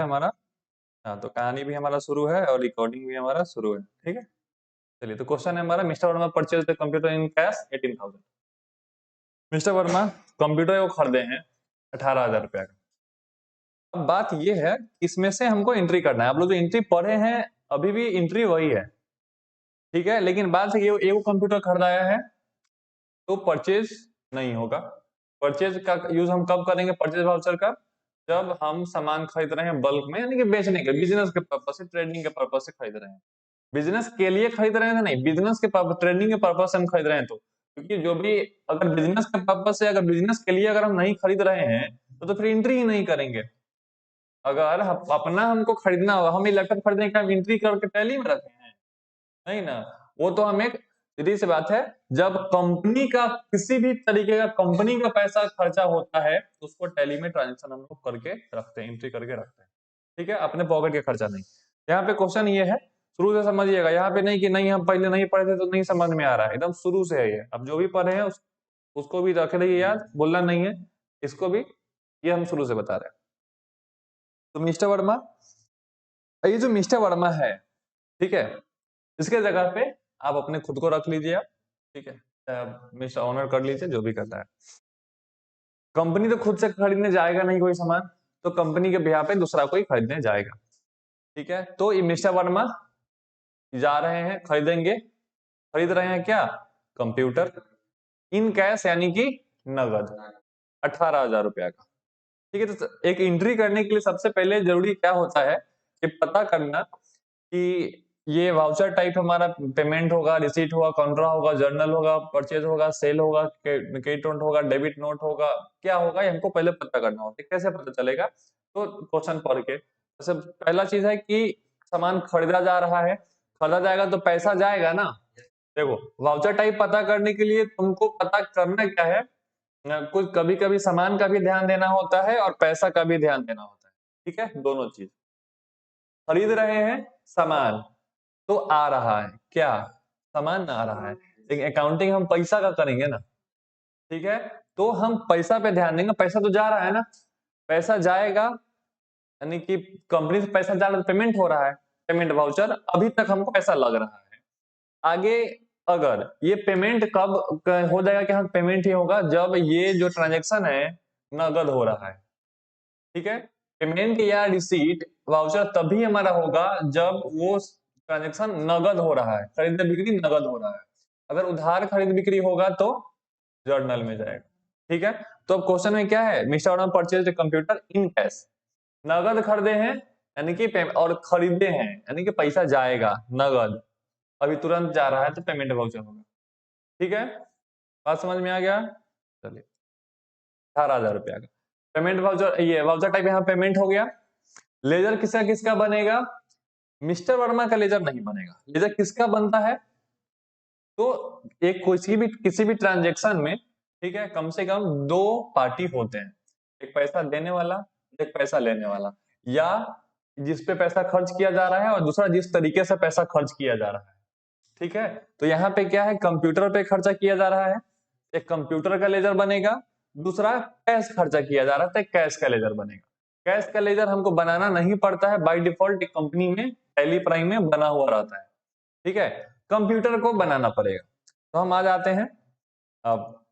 हमारा। हाँ, तो कहानी भी हमारा शुरू है और रिकॉर्डिंग भी हमारा शुरू है। ठीक है, चलिए। तो क्वेश्चन है हमारा, mister Verma purchase the computer in cash 18,000। Mister Verma computer को खरीदे हैं 18,000 रुपया का। अब बात यह है, इसमें से हमको एंट्री करना है। आप लोग जो एंट्री पढ़े हैं अभी भी एंट्री वही है, ठीक है। लेकिन बात है, ये वो कंप्यूटर खरीदाया है तो परचेज नहीं होगा। परचेज का यूज हम कब करेंगे, परचेज वाउचर का, जब हम सामान खरीद रहे हैं बल्क में, यानी कि बेचने के, बिजनेस के पर्पज से, ट्रेडिंग के पर्पज से खरीद रहे हैं। बिजनेस के लिए खरीद रहे हैं नहीं, बिजनेस के पर्पज, ट्रेडिंग के पर्पज से हम खरीद रहे हैं। तो क्योंकि जो भी, अगर बिजनेस के पर्पज से, अगर बिजनेस के लिए अगर हम नहीं खरीद रहे हैं तो फिर एंट्री ही नहीं करेंगे। अगर अपना हमको खरीदना होगा, हम ये लैपटॉप खरीदने का एंट्री करके टैली में रखे हैं, नहीं ना। वो तो हम एक सीधी सी बात है, जब कंपनी का किसी भी तरीके का कंपनी का पैसा खर्चा होता है तो उसको टैली में ट्रांजेक्शन हम लोग करके रखते हैं, एंट्री करके रखते हैं। ठीक है, अपने पॉकेट के खर्चा नहीं। यहाँ पे क्वेश्चन ये है, शुरू से समझिएगा। यहाँ पे नहीं कि नहीं हम पहले नहीं पढ़े थे तो नहीं समझ में आ रहा है, एकदम शुरू से है ये। अब जो भी पढ़े हैं उसको भी रख रही याद, बोलना नहीं है इसको भी, ये हम शुरू से बता रहे हैं। तो मिस्टर वर्मा, ये जो मिस्टर वर्मा है, ठीक है, इसके जगह पे आप अपने खुद को रख लीजिए आप, ठीक है, मिस्टर ऑनर कर लीजिए, जो भी करता है। कंपनी तो खुद से खरीदने जाएगा नहीं कोई सामान, तो कंपनी के बिहाफ पे दूसरा कोई खरीदने जाएगा। ठीक है, तो ये मिस्टर वर्मा जा रहे हैं, खरीदेंगे। खरीद रहे हैं क्या, कंप्यूटर, इन कैश यानी कि नगद, 18,000 रुपया का। ठीक है, तो एक एंट्री करने के लिए सबसे पहले जरूरी क्या होता है कि पता करना कि ये वाउचर टाइप हमारा पेमेंट होगा, रिसीट होगा, कॉन्ट्रा होगा, जर्नल होगा, परचेज होगा, सेल होगा, क्रेडिट नोट होगा, डेबिट नोट होगा, क्या होगा, ये हमको पहले पता करना होता है। कैसे पता चलेगा, तो क्वेश्चन पढ़ के। जैसे पहला चीज है कि सामान खरीदा जा रहा है, खरीदा जाएगा तो पैसा जाएगा ना। देखो, वाउचर टाइप पता करने के लिए तुमको पता करना क्या है, कुछ कभी कभी सामान का भी ध्यान देना होता है और पैसा का भी ध्यान देना होता है। ठीक है, दोनों चीज। खरीद रहे हैं सामान तो आ रहा है क्या, सामान आ रहा है। लेकिन अकाउंटिंग हम पैसा का करेंगे ना, ठीक है, तो हम पैसा पे ध्यान देंगे। पैसा तो जा रहा है ना, पैसा जाएगा, यानी कि कंपनी से पैसा जा रहा है, पेमेंट हो रहा है, पेमेंट वाउचर, अभी तक हमको पैसा लग रहा है। आगे अगर ये पेमेंट कब हो जाएगा कि हाँ पेमेंट ही होगा, जब ये जो ट्रांजेक्शन है नगद हो रहा है। ठीक है, पेमेंट या रिसीट वाउचर तभी हमारा होगा जब वो ट्रांजेक्शन नगद हो रहा है, खरीद बिक्री नगद हो रहा है। अगर उधार खरीद बिक्री होगा तो जर्नल में जाएगा। ठीक है, तो अब क्वेश्चन में क्या है, mister Verma purchase computer in cash, नगद खरीदे हैं यानी कि और खरीदे हैं यानी कि पैसा जाएगा नगद, अभी तुरंत जा रहा है तो पेमेंट वाउचर होगा। ठीक है, बात समझ में आ गया। चलिए, 18,000 रुपया का पेमेंट वाउचर, ये वाउचर टाइप यहाँ पेमेंट हो गया। लेजर किसका किसका बनेगा, मिस्टर वर्मा का लेजर नहीं बनेगा। लेजर किसका बनता है, तो एक किसी भी ट्रांजेक्शन में, ठीक है, कम से कम दो पार्टी होते हैं, एक पैसा देने वाला, एक पैसा लेने वाला, या जिस पे पैसा खर्च किया जा रहा है और दूसरा जिस तरीके से पैसा खर्च किया जा रहा है। ठीक है, तो यहाँ पे क्या है, कंप्यूटर पे खर्चा किया जा रहा है, एक कंप्यूटर का लेजर बनेगा। दूसरा कैश खर्चा किया जा रहा है, तो कैश का लेजर बनेगा। कैश का लेजर हमको बनाना नहीं पड़ता है, बाय डिफॉल्ट एक कंपनी में टैली प्राइम में बना हुआ रहता है। ठीक है, कंप्यूटर को बनाना पड़ेगा। तो हम आ जाते हैं अब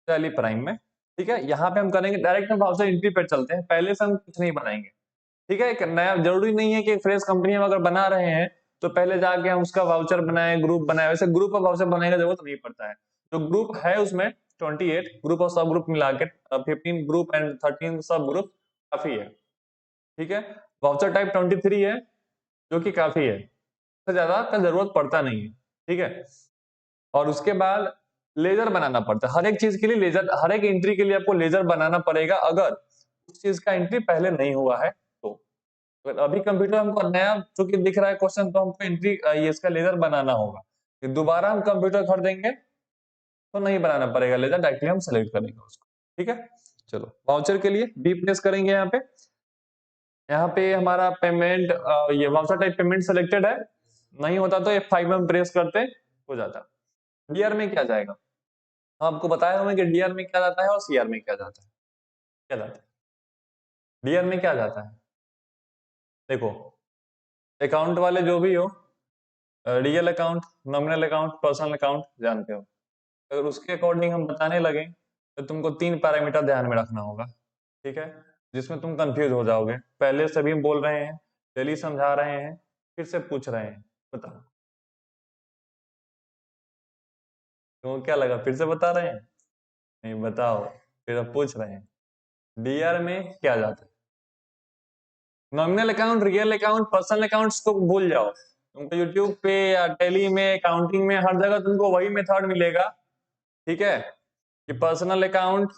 टैली प्राइम में। ठीक है, यहाँ पे हम करेंगे डायरेक्ट, हम वाउचर एंट्री पे चलते हैं, पहले से हम कुछ नहीं बनाएंगे। ठीक है, एक नया, जरूरी नहीं है कि फ्रेश कंपनी हम अगर बना रहे हैं तो पहले जाके हम उसका वाउचर बनाए, ग्रुप बनाए। वैसे ग्रुप ऑफ वाउचर बनाने की जरूरत नहीं पड़ता है। जो ग्रुप है उसमें 28 ग्रुप और सब ग्रुप मिला के 15 ग्रुप एंड 13 सब ग्रुप काफी है। ठीक है, वाउचर टाइप 23 है जो कि काफी है, इससे ज्यादा का जरूरत पड़ता नहीं है। ठीक है, और उसके बाद लेजर बनाना पड़ता है हर एक चीज के लिए। लेजर, हर एक एंट्री के लिए आपको लेजर बनाना पड़ेगा, अगर उस चीज का एंट्री पहले नहीं हुआ है तो। अभी कंप्यूटर हमको नया चूंकि दिख रहा है क्वेश्चन, तो हमको एंट्री ये इसका लेजर बनाना होगा। फिर दोबारा हम कंप्यूटर खरीदेंगे तो नहीं बनाना पड़ेगा लेजर, डायरेक्टली हम सेलेक्ट करेंगे उसको। ठीक है, चलो वाउचर के लिए बी प्रेस करेंगे। यहाँ पे हमारा पेमेंट, ये वाउचर टाइप पेमेंट सेलेक्टेड है, नहीं होता तो F5 में प्रेस करते हो जाता। डीआर में क्या जाएगा, हम आपको बताया हुआ कि डीआर में क्या जाता है और सीआर में क्या जाता है। क्या जाता है, डीआर में क्या जाता है, देखो अकाउंट वाले जो भी हो, real account, nominal account, personal account जानते हो, अगर उसके अकॉर्डिंग हम बताने लगे तो तुमको 3 पैरामीटर ध्यान में रखना होगा, ठीक है, जिसमें तुम कंफ्यूज हो जाओगे। पहले से भी बोल रहे हैं, डेली समझा रहे हैं, फिर से पूछ रहे हैं, बताओ तो क्या लगा, फिर से बता रहे हैं? नहीं, बताओ, फिर अब पूछ रहे हैं। डीआर में क्या जाता है? Nominal account, real account, personal accounts को भूल जाओ, तुमको यूट्यूब पे या टेली में, अकाउंटिंग में, हर जगह तुमको वही मेथड मिलेगा, ठीक है, कि पर्सनल अकाउंट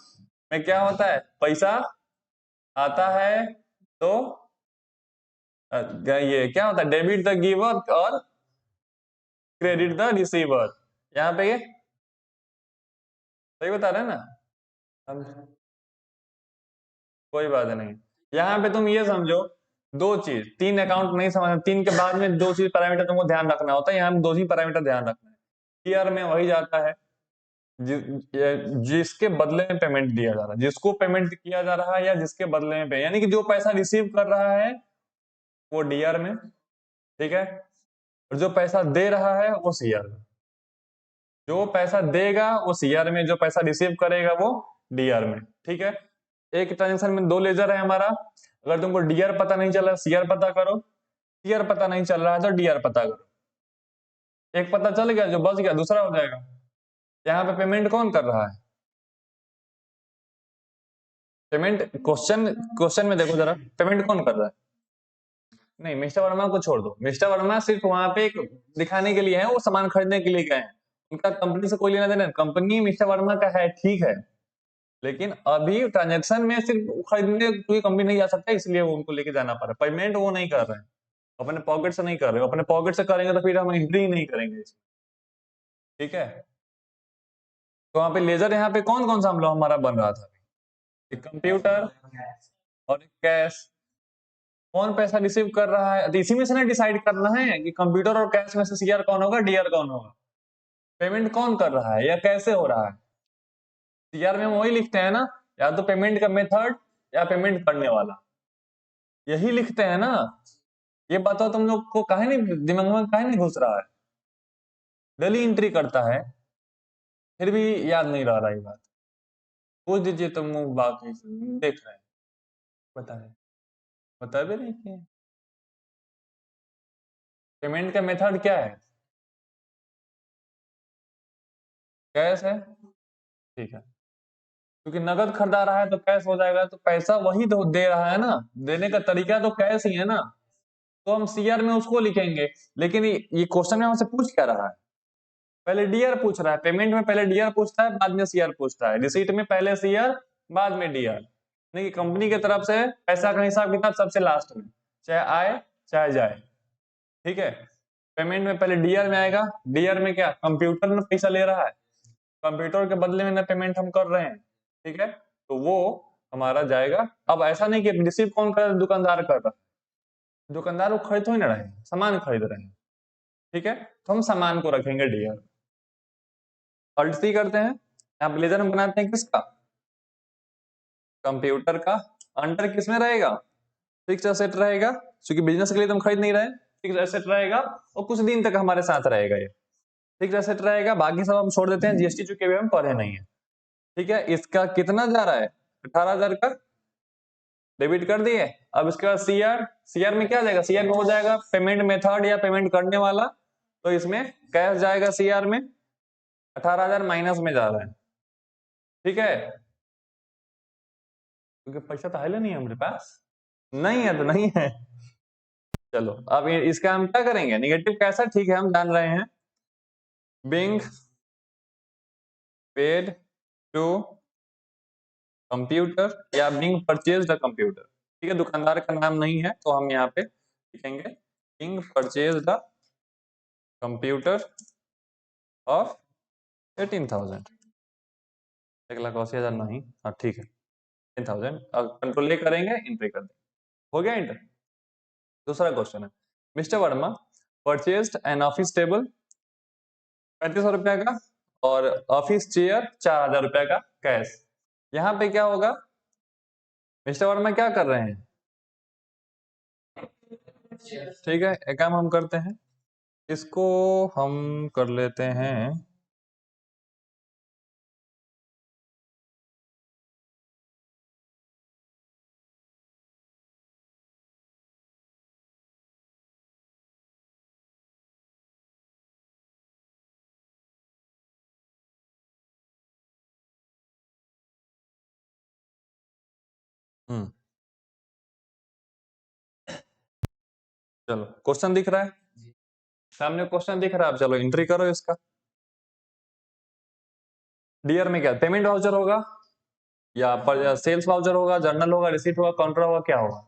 में क्या होता है, पैसा आता है तो ये क्या होता है, डेबिट द गिवर और क्रेडिट द रिसीवर। यहाँ पे ये सही बता रहे हैं ना हम? कोई बात नहीं, यहाँ पे तुम ये समझो, दो चीज, तीन अकाउंट नहीं समझ, तीन के बाद में दो चीज पैरामीटर तुमको ध्यान रखना होता है, यहाँ पे दो ही पैरामीटर ध्यान रखना है। ईयर में वही जाता है जिसके बदले में पेमेंट दिया जा रहा है, जिसको पेमेंट किया जा रहा है या जिसके बदले में पे, यानी कि जो पैसा रिसीव कर रहा है वो डीआर में, ठीक है, और जो पैसा दे रहा है वो सीआर में। जो पैसा देगा वो सीआर में, जो पैसा रिसीव करेगा वो डीआर में, ठीक है। एक ट्रांजेक्शन में दो लेजर है हमारा, अगर तुमको डीआर पता नहीं चला, सीआर पता करो, सीआर पता नहीं चल रहा है तो डीआर पता करो। एक पता चल गया, जो बच गया दूसरा हो जाएगा। यहाँ पे पेमेंट कौन कर रहा है? पेमेंट क्वेश्चन क्वेश्चन में देखो जरा, पेमेंट कौन कर रहा है? नहीं, मिस्टर वर्मा को छोड़ दो, मिस्टर वर्मा सिर्फ वहां पे एक दिखाने के लिए है, वो सामान खरीदने के लिए गए हैं, उनका कंपनी से कोई लेना देना, कंपनी मिस्टर वर्मा का है, ठीक है, लेकिन अभी ट्रांजेक्शन में सिर्फ खरीदने कोई कंपनी नहीं जा सकता, इसलिए वो उनको लेके जाना पड़ा, पेमेंट वो नहीं कर रहे हैं, अपने पॉकेट से नहीं कर रहे हो, अपने पॉकेट से करेंगे तो फिर हम एंट्री ही नहीं करेंगे इसमें, ठीक है। तो वहां पे लेजर, यहाँ पे कौन कौन सा हम लोग हमारा बन रहा था, एक कंप्यूटर और एक कैश। कौन पैसा रिसीव कर रहा है, तो इसी में से ना डिसाइड करना है कि कंप्यूटर और कैश में से सीआर कौन होगा, डीआर कौन होगा। पेमेंट कौन कर रहा है या कैसे हो रहा है? सीआर में हम वही लिखते हैं ना, या तो पेमेंट का मेथड या पेमेंट करने वाला, यही लिखते हैं ना। ये बताओ तुम लोग को काहे नहीं दिमाग में, काहे नहीं घुस रहा है? डेली एंट्री करता है फिर भी याद नहीं रह रहा ये बात। पूछ दीजिए तुम, बाकी देख रहे हैं, बता रहे, बता भी नहीं किए। पेमेंट का मेथड क्या है? कैश है, ठीक है, क्योंकि नगद खरीदा रहा है तो कैश हो जाएगा, तो पैसा वही तो दे रहा है ना, देने का तरीका तो कैश ही है ना, तो हम सीआर में उसको लिखेंगे। लेकिन ये क्वेश्चन में हमसे पूछ क्या रहा है? पहले डीआर पूछ रहा है, पेमेंट में पहले डीआर पूछता है, बाद में सीआर पूछता है, रिसीट में पहले सीआर बाद में डीआर, नहीं, कंपनी की तरफ से पैसा का हिसाब किताब सबसे लास्ट में, चाहे आए चाहे जाए, ठीक है। पेमेंट में पहले डीआर में आएगा, डीआर में क्या, कंप्यूटर में पैसा ले रहा है, कंप्यूटर के बदले में ना पेमेंट हम कर रहे हैं, ठीक है, तो वो हमारा जाएगा। अब ऐसा नहीं कि रिसीव कौन कर रहा है, दुकानदार कर रहा है, दुकानदार वो खरीद थोड़ी ना रहे हैं, सामान खरीद रहे हैं, ठीक है, तो हम सामान को रखेंगे डीआर। अल्ट सी करते हैं, यहाँ लेजर हम बनाते हैं किसका, कंप्यूटर का। अंडर किसमें रहेगा, फिक्स एसेट रहेगा, क्योंकि बिजनेस के लिए तुम खरीद नहीं रहे, फिक्स एसेट रहेगा और कुछ दिन तक हमारे साथ रहेगा, ये फिक्स एसेट रहेगा, बाकी सब हम छोड़ देते हैं, जीएसटी चूंकि हम पढ़े नहीं है, ठीक है। इसका कितना जा रहा है, 18,000 का डेबिट कर दिए। अब इसके बाद सीआर, सीआर में क्या जाएगा, सीआर में हो जाएगा पेमेंट मेथड या पेमेंट करने वाला, तो इसमें कैश जाएगा सीआर में, 18,000 माइनस में जा रहा है, ठीक है, क्योंकि पैसा तो है नहीं हमारे पास, नहीं है तो नहीं है। चलो अब इसका हम क्या करेंगे, निगेटिव कैसा, ठीक है, हम जान रहे हैं, बिंग पेड टू कंप्यूटर या बिंग परचेज द कंप्यूटर, ठीक है, दुकानदार का नाम नहीं है तो हम यहाँ पे लिखेंगे being purchase the computer of 18,000, 1,80,000 नहीं, हाँ ठीक है, 10,000, कंट्रोल ए करेंगे, एंट्री कर देंगे, हो गया एंटर। दूसरा क्वेश्चन है, mister Verma purchased an office table 3500 रुपया का और ऑफिस चेयर 4,000 रुपया का कैश। यहाँ पे क्या होगा, मिस्टर वर्मा क्या कर रहे हैं, ठीक है, एक काम हम करते हैं, इसको हम कर लेते हैं, हम्म, चलो क्वेश्चन दिख रहा है सामने, क्वेश्चन दिख रहा है, अब चलो एंट्री करो इसका। डीआर में क्या पेमेंट वाउचर होगा, या पर सेल्स वाउचर होगा, जर्नल होगा, रिसीट होगा, काउंटर होगा, क्या होगा?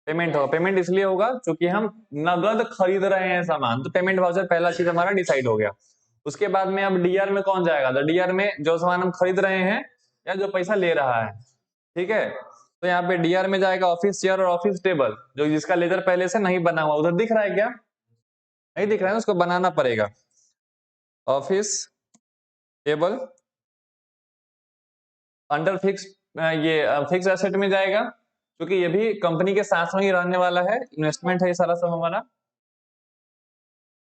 पेमेंट होगा। पेमेंट इसलिए होगा क्योंकि हम नगद खरीद रहे हैं सामान, तो पेमेंट वाउचर पहला चीज हमारा डिसाइड हो गया। उसके बाद में अब डीआर में कौन जाएगा? तो डीआर में जो सामान हम खरीद रहे हैं या जो पैसा ले रहा है, ठीक है। तो यहाँ पे डीआर में जाएगा ऑफिस चेयर और ऑफिस टेबल, जो जिसका लेजर पहले से नहीं बना हुआ, उधर दिख रहा है क्या? नहीं दिख रहा है, उसको बनाना पड़ेगा। ऑफिस टेबल अंडर फिक्स, ये फिक्स एसेट में जाएगा, क्योंकि ये भी कंपनी के साथ में ही रहने वाला है, इन्वेस्टमेंट है ये सारा सब हमारा।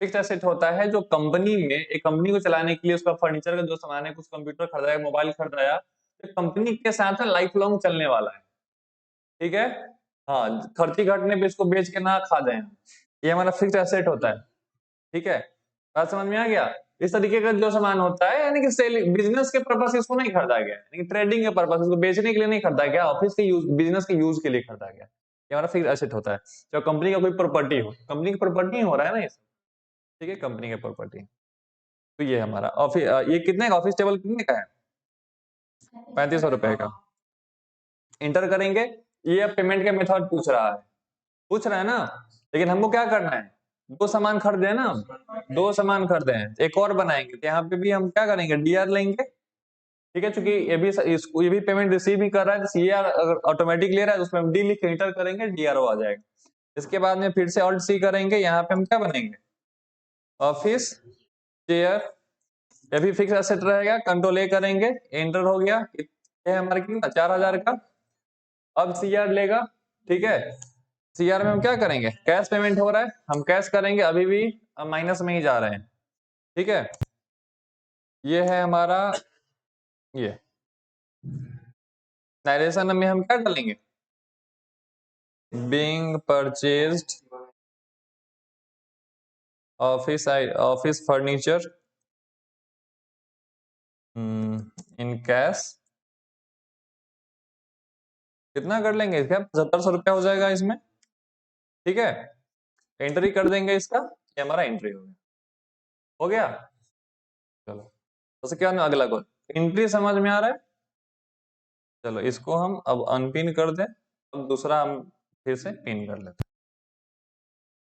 फिक्स एसेट होता है जो कंपनी में, एक कंपनी को चलाने के लिए उसका फर्नीचर का जो सामान है, कुछ कंप्यूटर खरीदाया, मोबाइल खरीदाया, तो कंपनी के साथ लाइफ लॉन्ग चलने वाला है, ठीक है। हाँ, खर्ची घटने पे इसको बेच के ना खा जाए, ये हमारा फिक्स एसेट होता है, ठीक है। बात समझ में आ गया? इस तरीके का जो सामान होता है, यानी कि सेलिंग बिजनेस के पर्पस से इसको नहीं खरीदा गया, यानी कि ट्रेडिंग के पर्पस, इसको बेचने के लिए नहीं खरीदा गया, ऑफिस के यूज, बिजनेस के यूज के लिए खरीदा गया। ये हमारा फिक्स एसेट होता है। जब कंपनी का कोई प्रॉपर्टी हो, कंपनी की प्रॉपर्टी हो रहा है ना ये सब, ठीक है, कंपनी का प्रॉपर्टी। तो ये हमारा ऑफिस, ये कितने का ऑफिस टेबल कितने का है? 3500 रुपए का। इंटर करेंगे। ये अब पेमेंट का मेथड पूछ रहा है ना, लेकिन हमको क्या करना है? दो सामान खरीदे हैं ना, दो सामान खरीदे हैं, एक और बनाएंगे, तो यहाँ पे भी हम क्या करेंगे? डीआर लेंगे, ठीक है, क्योंकि ये भी इसको, ये भी पेमेंट रिसीव ही कर रहा है, तो सीआर अगर ऑटोमेटिक ले रहा है तो उसमें हम डी लिख के इंटर करेंगे, डीआरओ आ जाएगा। इसके बाद में फिर से ऑल्ट सी करेंगे, यहाँ पे हम क्या बनेंगे? ऑफिस चेयर, ये भी फिक्स एसेट रहेगा, कंट्रोल ए करेंगे, एंटर हो गया। ये है हमारा कितना? 4000 का। अब सीआर लेगा, ठीक है। सीआर में हम क्या करेंगे? कैश पेमेंट हो रहा है, हम कैश करेंगे, अभी भी माइनस में ही जा रहे हैं, ठीक है। ये है हमारा, ये नरेशन में हम क्या डालेंगे? Being purchased office furniture in cash, कितना कर लेंगे? क्या 7500 रुपया हो जाएगा इसमें, ठीक है। एंट्री कर देंगे इसका, ये हमारा एंट्री हो गया। चलो, तो क्या ना अगला क्वेश्चन, एंट्री समझ में आ रहा है? चलो इसको हम अब अनपिन कर दें, अब दूसरा हम फिर से पिन कर लेते हैं,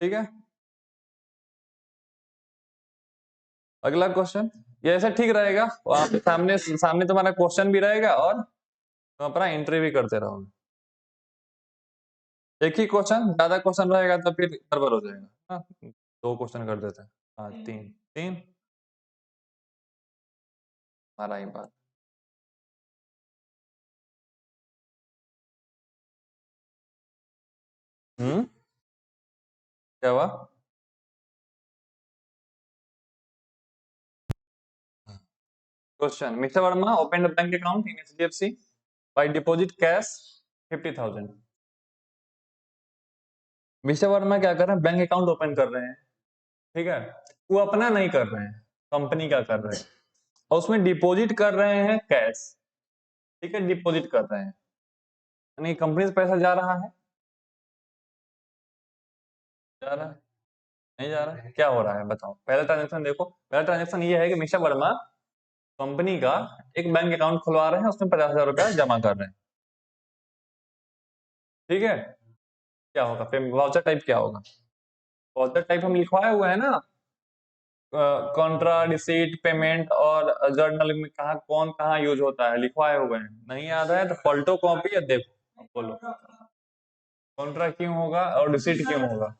ठीक है। अगला क्वेश्चन, ये ऐसे ठीक रहेगा, वहां पे सामने सामने तुम्हारा क्वेश्चन भी रहेगा और तुम अपना एंट्री भी करते रहोगे। एक ही क्वेश्चन, ज्यादा क्वेश्चन रहेगा तो फिर गड़बड़ हो जाएगा। हाँ, दो क्वेश्चन कर देते हैं, हाँ तीन तीन, हमारा ही बात। क्या हुआ? Question, mister Verma open a bank account in HDFC bye deposit cash 50,000। Mister Verma क्या कर रहे हैं? बैंक अकाउंट ओपन कर रहे हैं, ठीक है। वो अपना नहीं कर रहे हैं, कंपनी का कर रहे हैं, और उसमें डिपॉजिट कर रहे हैं कैश, ठीक है, डिपॉजिट कर रहे हैं, यानी कंपनी से पैसा जा रहा है, जा रहा है, नहीं जा रहा है, क्या हो रहा है बताओ? पहला ट्रांजेक्शन देखो, पहला ट्रांजेक्शन ये है कि मिस्टर वर्मा कंपनी का एक बैंक अकाउंट खुलवा रहे हैं, उसमें 50,000 रुपया जमा कर रहे हैं, ठीक है। क्या होगा? वाउचर टाइप क्या होगा? वाउचर टाइप हम लिखवाए हुए हैं ना, कॉन्ट्रा, रिसीट, पेमेंट और जर्नल में कहा कौन कहाँ यूज होता है, लिखवाए हुए हैं। नहीं याद है तो पलटो कॉपी या देखो, बोलो कॉन्ट्रा क्यों होगा और रिसीट क्यों होगा?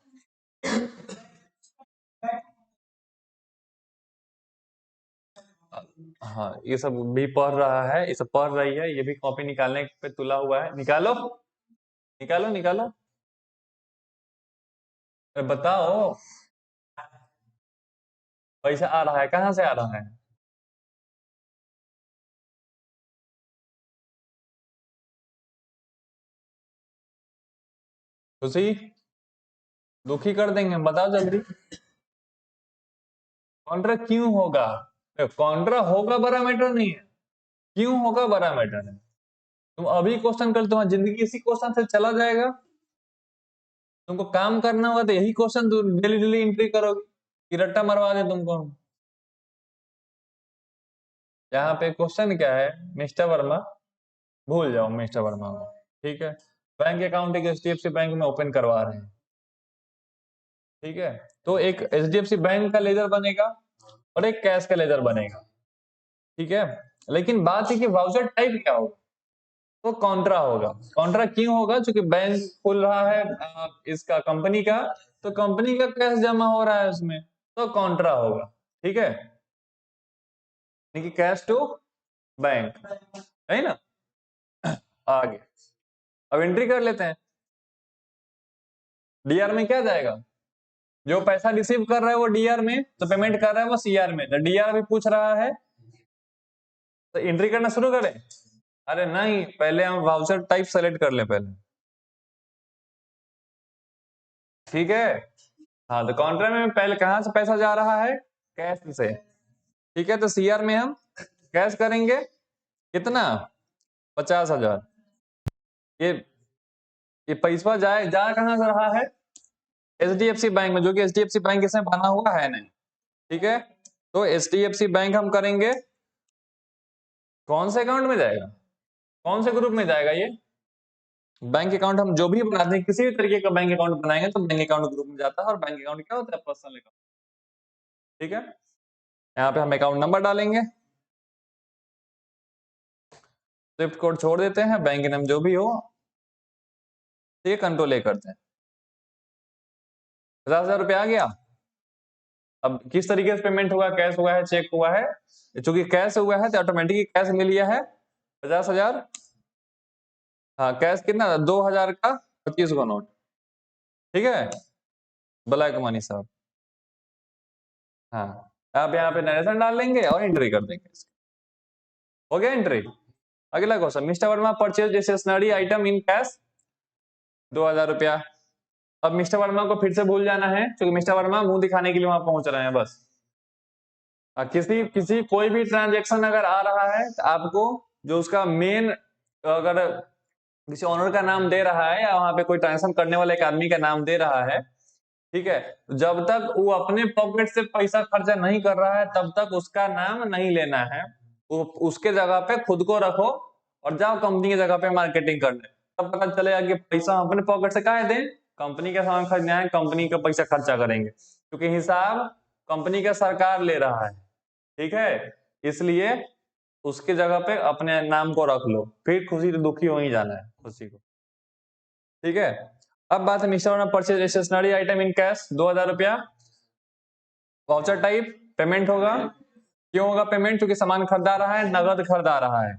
हाँ, ये सब भी पढ़ रहा है, ये सब पढ़ रही है, ये भी कॉपी निकालने पे तुला हुआ है, निकालो निकालो निकालो। बताओ, पैसा आ रहा है, कहाँ से आ रहा है? खुशी, दुखी कर देंगे, बताओ जल्दी। कॉन्ट्रा क्यों होगा? कॉन्ट्रा होगा बड़ा मैटर नहीं है, क्यों होगा बड़ा मैटर है। तुम अभी क्वेश्चन कर, तुम्हारी जिंदगी इसी क्वेश्चन से चला जाएगा। तुमको काम करना होगा तो यही क्वेश्चन डेली डेली एंट्री करोगे कि रट्टा मरवा दे तुमको हम। यहाँ पे क्वेश्चन क्या है, मिस्टर वर्मा, भूल जाओ मिस्टर वर्मा को, ठीक है। बैंक अकाउंट एक एचडीएफसी बैंक में ओपन करवा रहे हैं, ठीक है। तो एक एचडीएफसी बैंक का लेजर बनेगा और एक कैश का लेजर बनेगा, ठीक है। लेकिन बात है कि वाउचर टाइप क्या होगा, तो कॉन्ट्रा होगा। कॉन्ट्रा क्यों होगा? क्योंकि बैंक खुल रहा है इसका कंपनी का, तो कंपनी का कैश जमा हो रहा है उसमें, तो कॉन्ट्रा होगा, ठीक है। कैश टू बैंक, है ना। आगे अब एंट्री कर लेते हैं। डीआर में क्या जाएगा? जो पैसा रिसीव कर रहा है वो डीआर में, तो पेमेंट कर रहा है वो सीआर में, तो डीआर भी पूछ रहा है, तो एंट्री करना शुरू करें। अरे नहीं, पहले हम वाउचर टाइप सेलेक्ट कर लें पहले, ठीक है। हाँ, तो कॉन्ट्रा में पहले कहां से पैसा जा रहा है? कैश से, ठीक है। तो सीआर में हम कैश करेंगे, कितना? 50,000। ये ये पैसा जाए जा कहां से रहा है? एचडीएफसी बैंक में, जो कि एचडीएफसी बैंक इसमें बना हुआ है नहीं, ठीक है। तो एचडीएफसी बैंक हम करेंगे, कौन से अकाउंट में जाएगा, कौन से ग्रुप में जाएगा ये? बैंक अकाउंट हम जो भी बनाते हैं, किसी भी तरीके का बैंक अकाउंट बनाएंगे तो बैंक अकाउंट ग्रुप में जाता है। और बैंक अकाउंट क्या होता है? पर्सनल अकाउंट, ठीक है। यहाँ पे हम अकाउंट नंबर डालेंगे, स्विफ्ट कोड छोड़ देते हैं, बैंक नेम जो भी हो, ये कंट्रोल ए करते हैं। 50,000 रुपया आ गया। अब किस तरीके से पेमेंट हुआ, कैश हुआ है, चेक हुआ है? चूंकि कैश हुआ है तो ऑटोमेटिक कैश ले लिया है 50,000। हाँ, कैश कितना था? 2,000 का 25 गो नोट, ठीक है, ब्लैक मनी साहब। हाँ, आप यहाँ पे नरेशन डाल लेंगे और एंट्री कर देंगे, हो गया एंट्री। अगला question, mister Verma purchase stationery item in cash 2,000 रुपया। अब मिस्टर वर्मा को फिर से भूल जाना है, क्योंकि मिस्टर वर्मा मुंह दिखाने के लिए वहां पहुंच रहे हैं बस। किसी किसी कोई भी ट्रांजेक्शन अगर आ रहा है तो आपको जो उसका मेन, अगर किसी ऑनर का नाम दे रहा है या वहां पे कोई ट्रांजेक्शन करने वाले एक आदमी का नाम दे रहा है, ठीक है, जब तक वो अपने पॉकेट से पैसा खर्चा नहीं कर रहा है तब तक उसका नाम नहीं लेना है। वो उसके जगह पे खुद को रखो और जाओ कंपनी की जगह पे मार्केटिंग करने, तब पता चलेगा कि पैसा हम अपने पॉकेट से काहे दें, कंपनी का सामान खरीदना है, कंपनी का पैसा खर्चा करेंगे, क्योंकि हिसाब कंपनी का सरकार ले रहा है, ठीक है। इसलिए उसके जगह पे अपने नाम को रख लो, फिर खुशी तो दुखी हो ही जाना है खुशी को, ठीक है। अब बात है mister purchase stationery item in cash 2,000 रुपया। वाउचर टाइप पेमेंट होगा, क्यों होगा पेमेंट? क्योंकि सामान खरीदा रहा है, नगद खरीदा रहा है,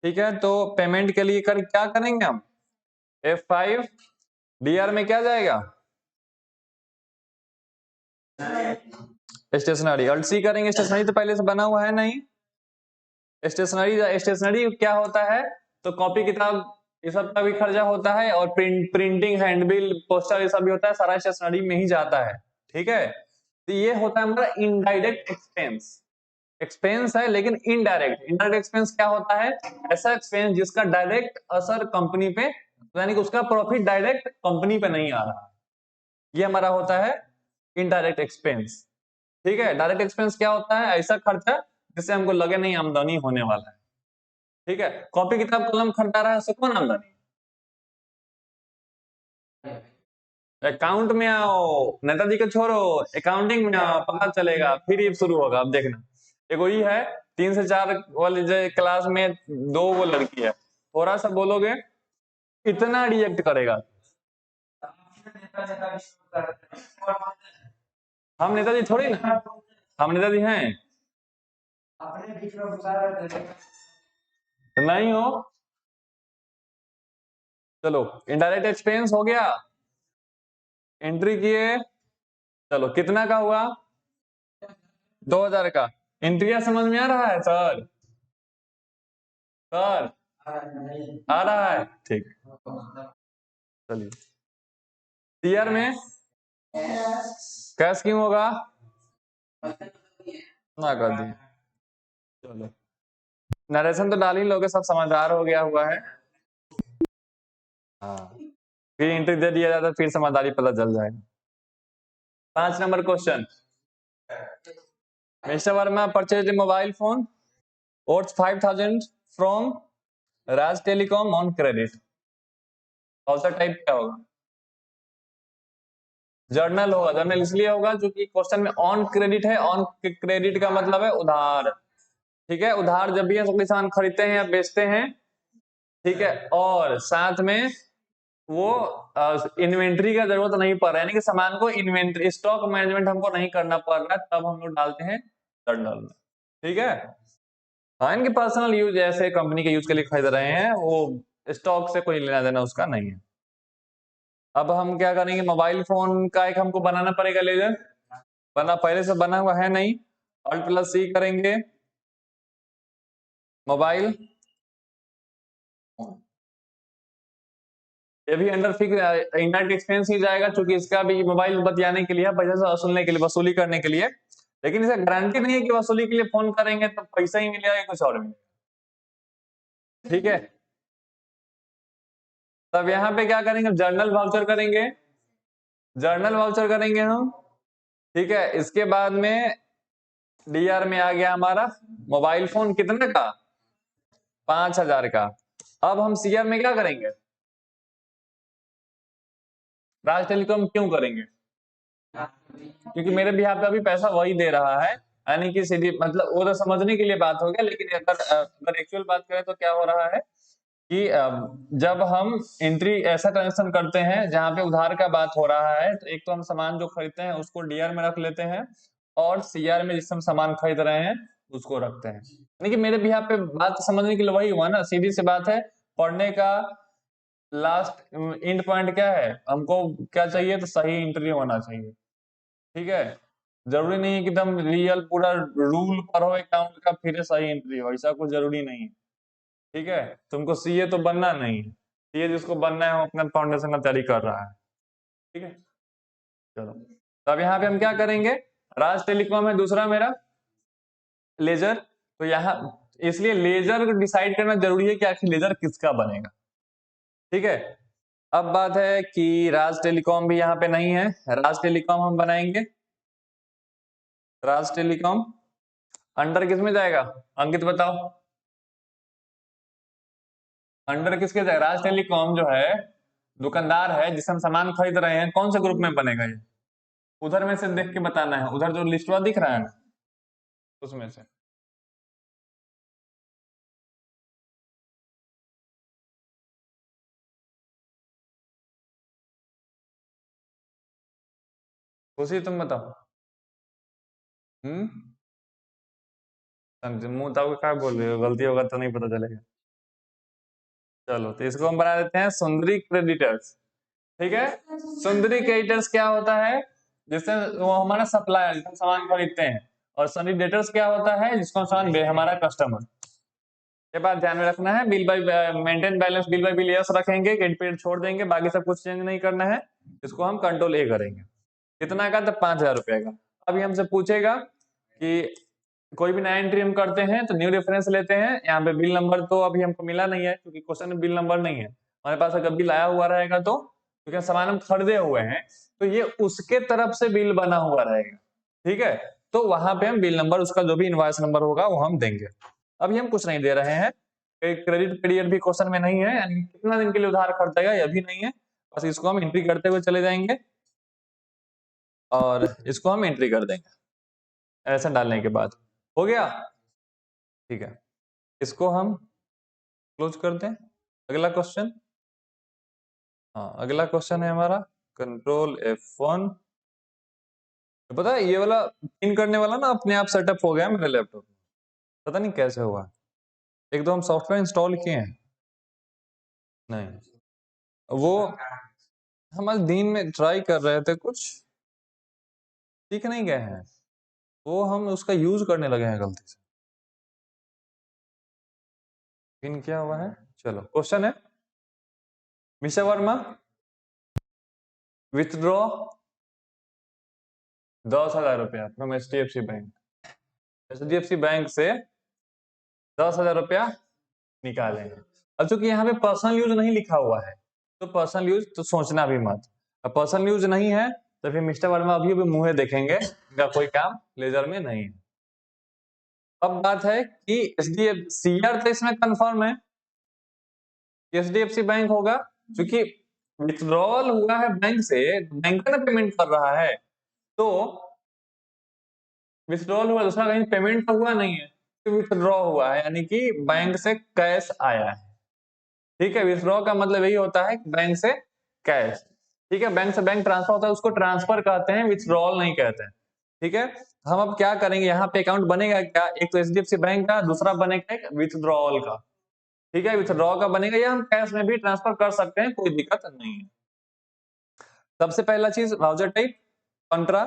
ठीक है। तो पेमेंट के लिए क्या करेंगे हम? F5, डीआर में क्या जाएगा? स्टेशनरी, अल्ट सी करेंगे, स्टेशनरी तो पहले से बना हुआ है नहीं। स्टेशनरी, स्टेशनरी क्या होता है? तो कॉपी किताब ये सब का भी खर्चा होता है, और प्रिंटिंग, हैंडबिल, पोस्टर ये सब भी होता है, सारा स्टेशनरी में ही जाता है, ठीक है। तो ये होता है हमारा इनडायरेक्ट एक्सपेंस। एक्सपेंस है लेकिन इनडायरेक्ट। इनडायरेक्ट एक्सपेंस क्या होता है? ऐसा एक्सपेंस जिसका डायरेक्ट असर कंपनी पे, यानी कि उसका प्रॉफिट डायरेक्ट कंपनी पे नहीं आ रहा, ये हमारा होता है इनडायरेक्ट एक्सपेंस, ठीक है। डायरेक्ट एक्सपेंस क्या होता है? ऐसा खर्चा जिससे हमको लगे नहीं आमदनी होने वाला है, ठीक है। कॉपी किताब कलम खरीदा रहा है, उससे कौन आमदनी? अकाउंट में आओ, नेताजी को छोड़ो, अकाउंटिंग में आओ, पता चलेगा, फिर ये शुरू होगा। अब देखना, एक वही है 3 से 4 वाले जो क्लास में 2 वो लड़की है, थोड़ा सा बोलोगे इतना रिएक्ट करेगा। हम नेताजी थोड़ी ना, हम नेताजी हैं नहीं हो। चलो, इनडायरेक्ट एक्सपेंस हो गया, एंट्री किए, चलो कितना का हुआ? 2000 का। इंटीरियर समझ में आ रहा है सर? सर आ रहा है? ठीक, चलिए। ईयर में कैश क्यों होगा? ना कर दिए। चलो नरेशन तो डाल ही लोगे, सब समझदार हो गया हुआ है। हाँ, फिर एंट्री दे दिया जाता, फिर समझदारी पता चल जाएगा। 5 number question. Mister Verma purchase mobile phone worth 5000 from Raj telecom on credit. कौन सा टाइप क्या होगा? जर्नल होगा। जर्नल इसलिए होगा क्योंकि क्वेश्चन में ऑन क्रेडिट है। ऑन क्रेडिट का मतलब है उधार। ठीक है, उधार जब भी हम कोई सामान खरीदते हैं या बेचते हैं, ठीक है, और साथ में वो इन्वेंट्री का जरूरत नहीं पड़ रहा है, यानी कि सामान को इन्वेंट्री स्टॉक मैनेजमेंट हमको नहीं करना पड़ रहा है, तब हम लोग डालते हैं जर्नल में। ठीक है, हाँ, इनके पर्सनल यूज ऐसे कंपनी के यूज के लिए खरीद रहे हैं, वो स्टॉक से कोई लेना देना उसका नहीं है। अब हम क्या करेंगे, मोबाइल फोन का एक हमको बनाना पड़ेगा लेजर। पहले से बना हुआ है नहीं। Alt+C करेंगे, मोबाइल। ये भी अंडर फिक्स इनडायरेक्ट एक्सपेंस ही जाएगा, क्योंकि इसका भी मोबाइल बतियाने के लिए, पैसा से वसूलने के लिए, वसूली करने के लिए। लेकिन इसका गारंटी नहीं है कि वसूली के लिए फोन करेंगे तो पैसा ही मिलेगा या कुछ और मिलेगा। ठीक है, तब यहाँ पे क्या करेंगे, जर्नल वाउचर करेंगे। जर्नल वाउचर करेंगे हम। ठीक है, इसके बाद में डीआर में आ गया हमारा मोबाइल फोन कितने का? 5000 का। अब हम सीआर में क्या करेंगे? राज टेलीकॉम क्यों करेंगे? क्योंकि मेरे भी यहाँ पे अभी पैसा वही दे रहा है, यानी कि सीधी मतलब वो तो समझने के लिए बात हो गया, लेकिन अगर एक्चुअल बात करें तो क्या हो रहा है कि जब हम एंट्री ऐसा ट्रांजेक्शन करते हैं जहां पे उधार का बात हो रहा है, तो एक तो हम सामान जो खरीदते हैं उसको डीआर में रख लेते हैं, और सीआर में जिस हम सामान खरीद रहे हैं उसको रखते हैं। यानी कि मेरे भी यहाँ पे बात समझने के लिए वही हुआ ना, सीधी सी बात है। पढ़ने का लास्ट एंड पॉइंट क्या है, हमको क्या चाहिए, तो सही इंटरव्यू होना चाहिए। ठीक है, जरूरी नहीं है कि एकदम रियल पूरा रूल पर हो अकाउंट का फिर सही एंट्री हो, ऐसा कुछ जरूरी नहीं है। ठीक है, तुमको सीए तो बनना नहीं है, सीए जिसको बनना है वो अपना फाउंडेशन का तैयारी कर रहा है। ठीक है, चलो। तो अब यहाँ पे हम क्या करेंगे, राज टेलीकॉम है दूसरा मेरा, लेजर। तो यहाँ इसलिए लेजर डिसाइड करना जरूरी है कि आखिर लेजर किसका बनेगा। ठीक है, अब बात है कि राज टेलीकॉम भी यहाँ पे नहीं है, राज टेलीकॉम हम बनाएंगे। राज टेलीकॉम अंडर किस में जाएगा, अंकित बताओ? अंडर किसके जाएगा? राज टेलीकॉम जो है दुकानदार है जिससे हम सामान खरीद रहे हैं, कौन से ग्रुप में बनेगा ये? उधर में से देख के बताना है, उधर जो लिस्टवा दिख रहा है ना उसमें से। खुशी तुम बताओ। हम्म, मुंह ताऊ क्या बोल रहे हो, गलती होगा तो नहीं पता चलेगा। चलो तो इसको हम बना देते हैं सुंदरी क्रेडिटर्स। ठीक है, सुंदरी क्रेडिटर्स क्या होता है, जिससे वो हमारा सप्लायर जिसको सामान खरीदते हैं, और सनी डेटर्स क्या होता है, जिसको सामान हमारा कस्टमर। ये बात ध्यान में रखना है। Bill bye maintain balance, bill bye bill yes रखेंगे, क्रेडिट पीरियड छोड़ देंगे, बाकी सब कुछ चेंज नहीं करना है। इसको हम कंट्रोल ए करेंगे। कितना का? तो 5000 रुपए का। अभी हमसे पूछेगा कि कोई भी नया एंट्री हम करते हैं तो न्यू रेफरेंस लेते हैं। यहाँ पे बिल नंबर तो अभी हमको मिला नहीं है, क्योंकि क्वेश्चन में बिल नंबर नहीं है हमारे पास। अगर बिल आया हुआ रहेगा तो, क्योंकि सामान हम खरीदे हुए हैं, तो ये उसके तरफ से बिल बना हुआ रहेगा। ठीक है, तो वहां पे हम बिल नंबर, उसका जो भी इनवॉइस नंबर होगा वो हम देंगे। अभी हम कुछ नहीं दे रहे हैं। क्रेडिट पीरियड भी क्वेश्चन में नहीं है, यानी कितना दिन के लिए उधार खरीदेगा यह भी नहीं है। बस इसको हम एंट्री करते हुए चले जाएंगे, और इसको हम एंट्री कर देंगे ऐसा डालने के बाद। हो गया? ठीक है, इसको हम क्लोज कर दें। अगला क्वेश्चन। हाँ, अगला क्वेश्चन है हमारा कंट्रोल F1। पता है ये वाला पिन करने वाला ना अपने आप सेटअप हो गया मेरे लैपटॉप में, पता नहीं कैसे हुआ। एक दो हम सॉफ्टवेयर इंस्टॉल किए हैं, नहीं वो हम आज दिन में ट्राई कर रहे थे कुछ, सीख नहीं गए हैं, वो हम उसका यूज करने लगे हैं गलती से। पिन क्या हुआ है? चलो क्वेश्चन है, मिस्टर वर्मा विथड्रॉ 10,000 रुपया from HDFC bank. HDFC bank से 10,000 रुपया निकालेंगे। अब चूंकि यहाँ पे पर्सनल यूज नहीं लिखा हुआ है, तो पर्सनल यूज तो सोचना भी मत। अब पर्सनल यूज नहीं है तो फिर मिस्टर वर्मा अभी भी मुंह देखेंगे, इनका कोई काम लेजर में नहीं है। अब बात है कि CR तो इसमें कंफर्म है, HDFC बैंक होगा, क्योंकि विथड्रॉल हुआ है बैंक से, बैंक ने पेमेंट कर रहा है, तो विथड्रॉल हुआ, दूसरा कहीं पेमेंट तो हुआ नहीं है, तो विथड्रॉ हुआ है, यानी कि बैंक से कैश आया है। ठीक है, विथड्रॉ का मतलब यही होता है बैंक से कैश। ठीक है, बैंक से बैंक ट्रांसफर होता है, उसको ट्रांसफर कहते हैं, विथड्रॉल नहीं कहते हैं। ठीक है, हम अब क्या करेंगे, यहाँ पे अकाउंट बनेगा क्या, एक तो HDFC बैंक का, दूसरा बनेगा एक विथड्रॉल का। ठीक है, विथड्रॉ का बनेगा, या हम कैश में भी ट्रांसफर कर सकते हैं, कोई दिक्कत नहीं है। सबसे पहला चीज वाउचर टाइप कॉन्ट्रा।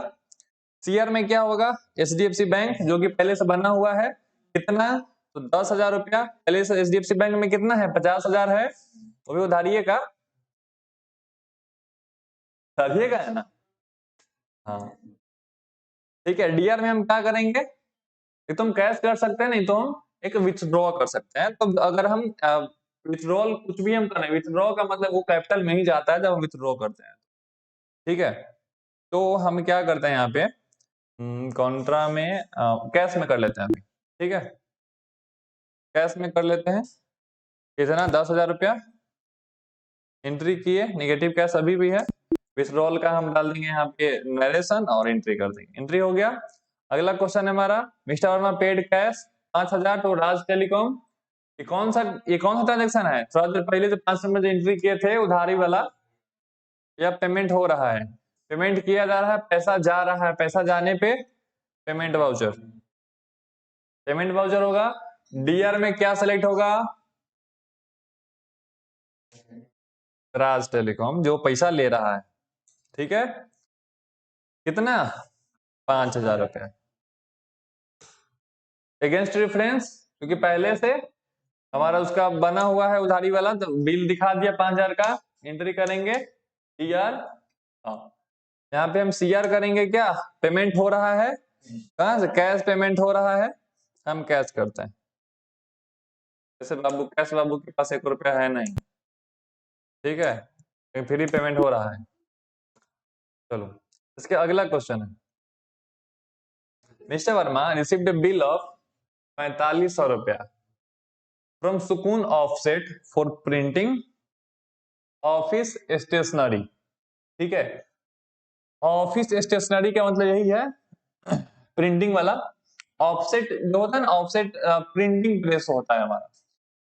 CR में क्या होगा, HDFC बैंक जो कि पहले से बना हुआ है, कितना, तो 10,000 रुपया। पहले से HDFC बैंक में कितना है, 50,000 है, वो भी उधारिये का, उधारिये का है ना। हाँ ठीक है, DR में हम क्या करेंगे, एक तो हम कैश कर सकते हैं, नहीं तो हम एक विथड्रॉ कर सकते हैं। तो अगर हम विथड्रॉल कुछ भी हम करें, विथड्रॉ का मतलब वो कैपिटल में ही जाता है जब हम विथड्रॉ करते हैं। ठीक है, तो हम क्या करते हैं यहाँ पे, कॉन्ट्रा में कैश में कर लेते हैं अभी। ठीक है, कैश में कर लेते हैं, कितना, 10,000 रुपया एंट्री किए, निगेटिव कैश अभी भी है, विथड्रॉल का हम डाल देंगे यहाँ पे नरेशन और एंट्री कर देंगे, एंट्री हो गया। अगला क्वेश्चन है हमारा, mister Verma paid cash 5,000 to Raj telecom. ये कौन सा ट्रांजेक्शन है, थोड़ा देर पहले जो 5 नंबर जो एंट्री किए थे उधारी वाला, या पेमेंट हो रहा है, पेमेंट किया जा रहा है, पैसा जा रहा है, पैसा जाने पे पेमेंट वाउचर, पेमेंट वाउचर होगा। DR में क्या सेलेक्ट होगा, राज टेलीकॉम जो पैसा ले रहा है। ठीक है, कितना, 5,000 रुपया अगेंस्ट रेफरेंस, क्योंकि पहले से हमारा उसका बना हुआ है उधारी वाला, तो बिल दिखा दिया 5,000 का, एंट्री करेंगे CR। यहाँ पे हम CR करेंगे, क्या पेमेंट हो रहा है, कहां से, कैश पेमेंट हो रहा है, हम कैश करते हैं। जैसे बाबू कैश, बाबू के पास 1 रुपया है नहीं, ठीक है, फ्री पेमेंट हो रहा है। चलो इसके अगला क्वेश्चन है, mister Verma received a bill of 4500 रुपया from Sukoon offset for printing office stationery. ठीक है, ऑफिस स्टेशनरी का मतलब यही है, प्रिंटिंग वाला। ऑफसेट जो होता है ना, ऑफसेट प्रिंटिंग प्रेस होता है हमारा,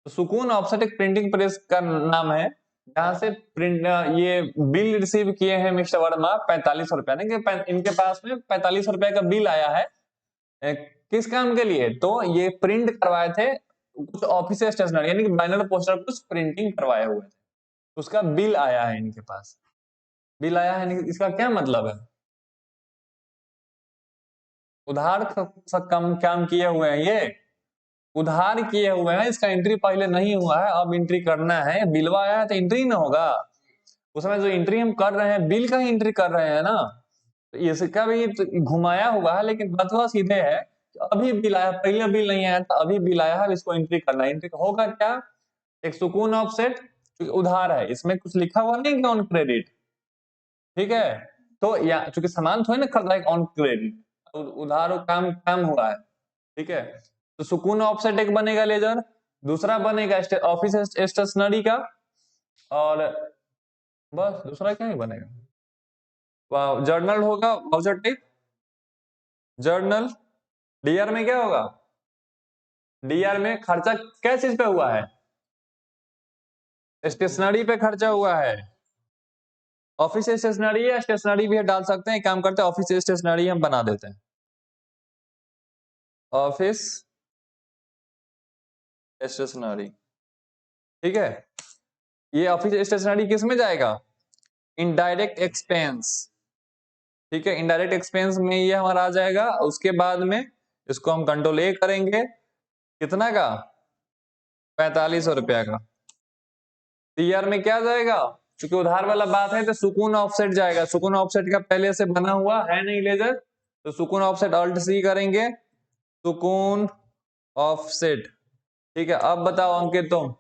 तो सुकून ऑफसेट एक प्रिंटिंग प्रेस का नाम है, जहां से प्रिंट ये बिल रिसीव किए हैं मिस्टर वर्मा 4500 रुपया, इनके पास में 4500 रुपया का बिल आया है। किस काम के लिए, तो ये प्रिंट करवाए थे कुछ ऑफिस स्टेशनरी, यानी कि बैनर पोस्टर कुछ प्रिंटिंग करवाए हुए थे, उसका बिल आया है इनके पास, बिल आया है, इसका क्या मतलब है, उधार काम किए हुए हैं, ये उधार किए हुए हैं, इसका एंट्री पहले नहीं हुआ है, अब एंट्री करना है, बिलवा आया है तो एंट्री ना होगा, उस समय जो एंट्री हम कर रहे हैं बिल का ही एंट्री कर रहे हैं ना, तो इसका भी तो घुमाया हुआ है, लेकिन बतवा सीधे है, अभी बिल आया, पहले बिल नहीं आया था, अभी बिल आया है, इसको एंट्री करना है, एंट्री होगा क्या, एक सुकून ऑफसेट, उधार है, इसमें कुछ लिखा हुआ नहीं कि ऑन क्रेडिट। ठीक है, तो या चूंकि सामान थोड़ी ना खरीदा है ऑन क्रेडिट, उधार काम काम हुआ है। ठीक है, तो सुकून ऑफसेट एक बनेगा लेजर, दूसरा बनेगा ऑफिस स्टेशनरी का, और बस दूसरा क्या ही बनेगा, जर्नल होगा, वाउचर टाइप जर्नल। DR में क्या होगा, DR में खर्चा क्या चीज पे हुआ है, स्टेशनरी पे खर्चा हुआ है, ऑफिस स्टेशनरी या स्टेशनरी भी डाल सकते हैं, काम करते हैं ऑफिस स्टेशनरी हम बना देते हैं, ऑफिस स्टेशनरी। ठीक है, ये ऑफिस स्टेशनरी किस में जाएगा, इनडायरेक्ट एक्सपेंस। ठीक है, इनडायरेक्ट एक्सपेंस में ये हमारा आ जाएगा। उसके बाद में इसको हम कंट्रोल ए करेंगे, कितना का, 4500 रुपया का। टीआर में क्या जाएगा, क्योंकि उधार वाला बात है तो सुकून ऑफसेट जाएगा। सुकून ऑफसेट का पहले से बना हुआ है नहीं लेजर, तो सुकून ऑफसेट अल्ट सी करेंगे, सुकून ऑफसेट। ठीक है, अब बताओ अंकित, तुम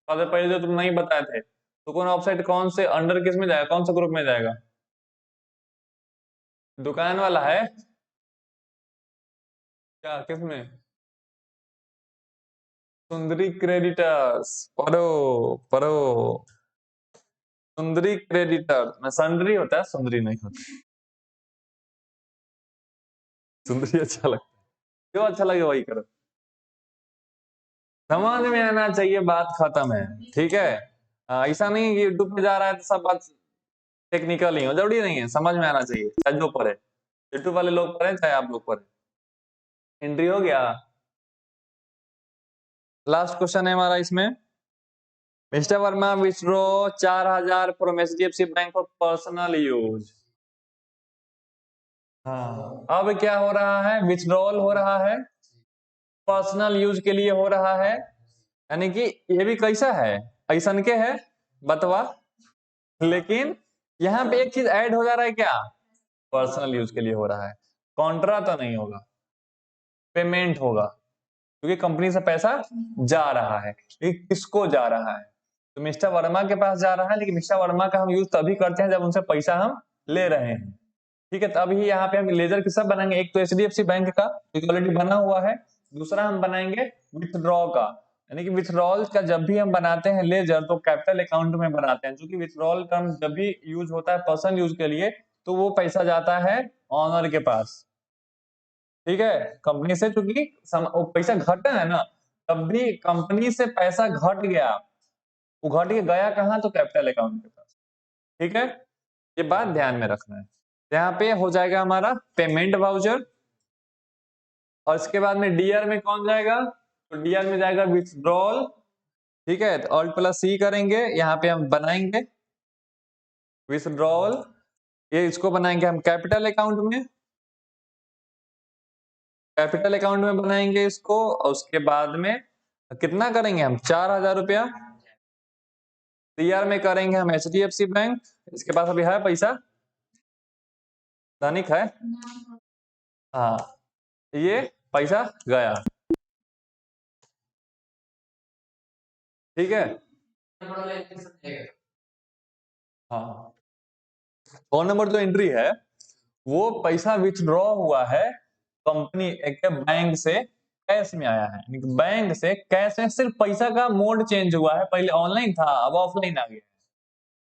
पहले जो तुम नहीं बताए थे, सुकून ऑफसेट कौन से अंडर किस में जाएगा, कौन सा ग्रुप में जाएगा? दुकान वाला है क्या, किस में? सुंदरी क्रेडिटर्स, पढ़ो पढ़ो, सुंदरी क्रेडिटर में सन्ड्री होता है, सुंदरी नहीं होता। सुंदरी अच्छा लगता है, क्यों अच्छा लगे वही करो, समझ में आना चाहिए, बात खत्म है। ठीक है, ऐसा नहीं कि यूट्यूब पे जा रहा है तो सब बात टेक्निकल ही हो, जरूरी नहीं है, समझ में आना चाहिए, चाहे जो पढ़े, यूट्यूब वाले लोग पढ़े चाहे आप लोग पढ़े। एंट्री हो गया। लास्ट क्वेश्चन है हमारा इसमें, mister Verma withdraw 4000 from HDFC bank for personal use. हाँ, अब क्या हो रहा है, विथड्रॉल हो रहा है, पर्सनल यूज के लिए हो रहा है, यानी कि ये भी कैसा है, ऐसा के है बतवा, लेकिन यहाँ पे एक चीज ऐड हो जा रहा है, क्या, पर्सनल यूज के लिए हो रहा है। कॉन्ट्रा तो नहीं होगा, पेमेंट होगा, क्योंकि कंपनी से पैसा जा रहा है। ये किसको जा रहा है, तो मिस्टर वर्मा के पास जा रहा है, लेकिन मिस्टर वर्मा का हम यूज तभी करते हैं जब उनसे पैसा हम ले रहे हैं। ठीक है, तभी यहाँ पे हम लेजर किसका बनाएंगे, एक तो एचडीएफसी बैंक का जो ऑलरेडी बना हुआ है, दूसरा हम बनाएंगे विथड्रॉ का, यानी कि विथड्रॉल का जब भी हम बनाते हैं लेजर तो कैपिटल अकाउंट में बनाते हैं, क्योंकि विथड्रॉल टर्म जब भी यूज होता है पर्सनल यूज के लिए तो वो पैसा जाता है ऑनर के पास। ठीक है, कंपनी से चूंकि पैसा घटा है ना, तब भी कंपनी से पैसा घट गया, वो घट के गया कहाँ, तो कैपिटल अकाउंट के पास। ठीक है, ये बात ध्यान में रखना है। यहाँ पे हो जाएगा हमारा पेमेंट वाउचर, और इसके बाद में डीआर में कौन जाएगा, तो डीआर में जाएगा विथड्रॉल। ठीक है, तो ऑल्ट प्लस सी करेंगे, यहाँ पे हम बनाएंगे विथड्रॉल, ये इसको बनाएंगे हम कैपिटल अकाउंट में, कैपिटल अकाउंट में बनाएंगे इसको, और उसके बाद में कितना करेंगे हम, 4000 रुपया। टीआर में करेंगे हम एचडीएफसी बैंक, इसके पास अभी है पैसा, धनिक है, हाँ, ये पैसा गया। ठीक है, हाँ, 4 नंबर जो एंट्री है वो पैसा विथड्रॉ हुआ है कंपनी एक बैंक से, कैश में आया है, बैंक से कैश में, सिर्फ पैसा का मोड चेंज हुआ है, पहले ऑनलाइन था अब ऑफलाइन आ गया।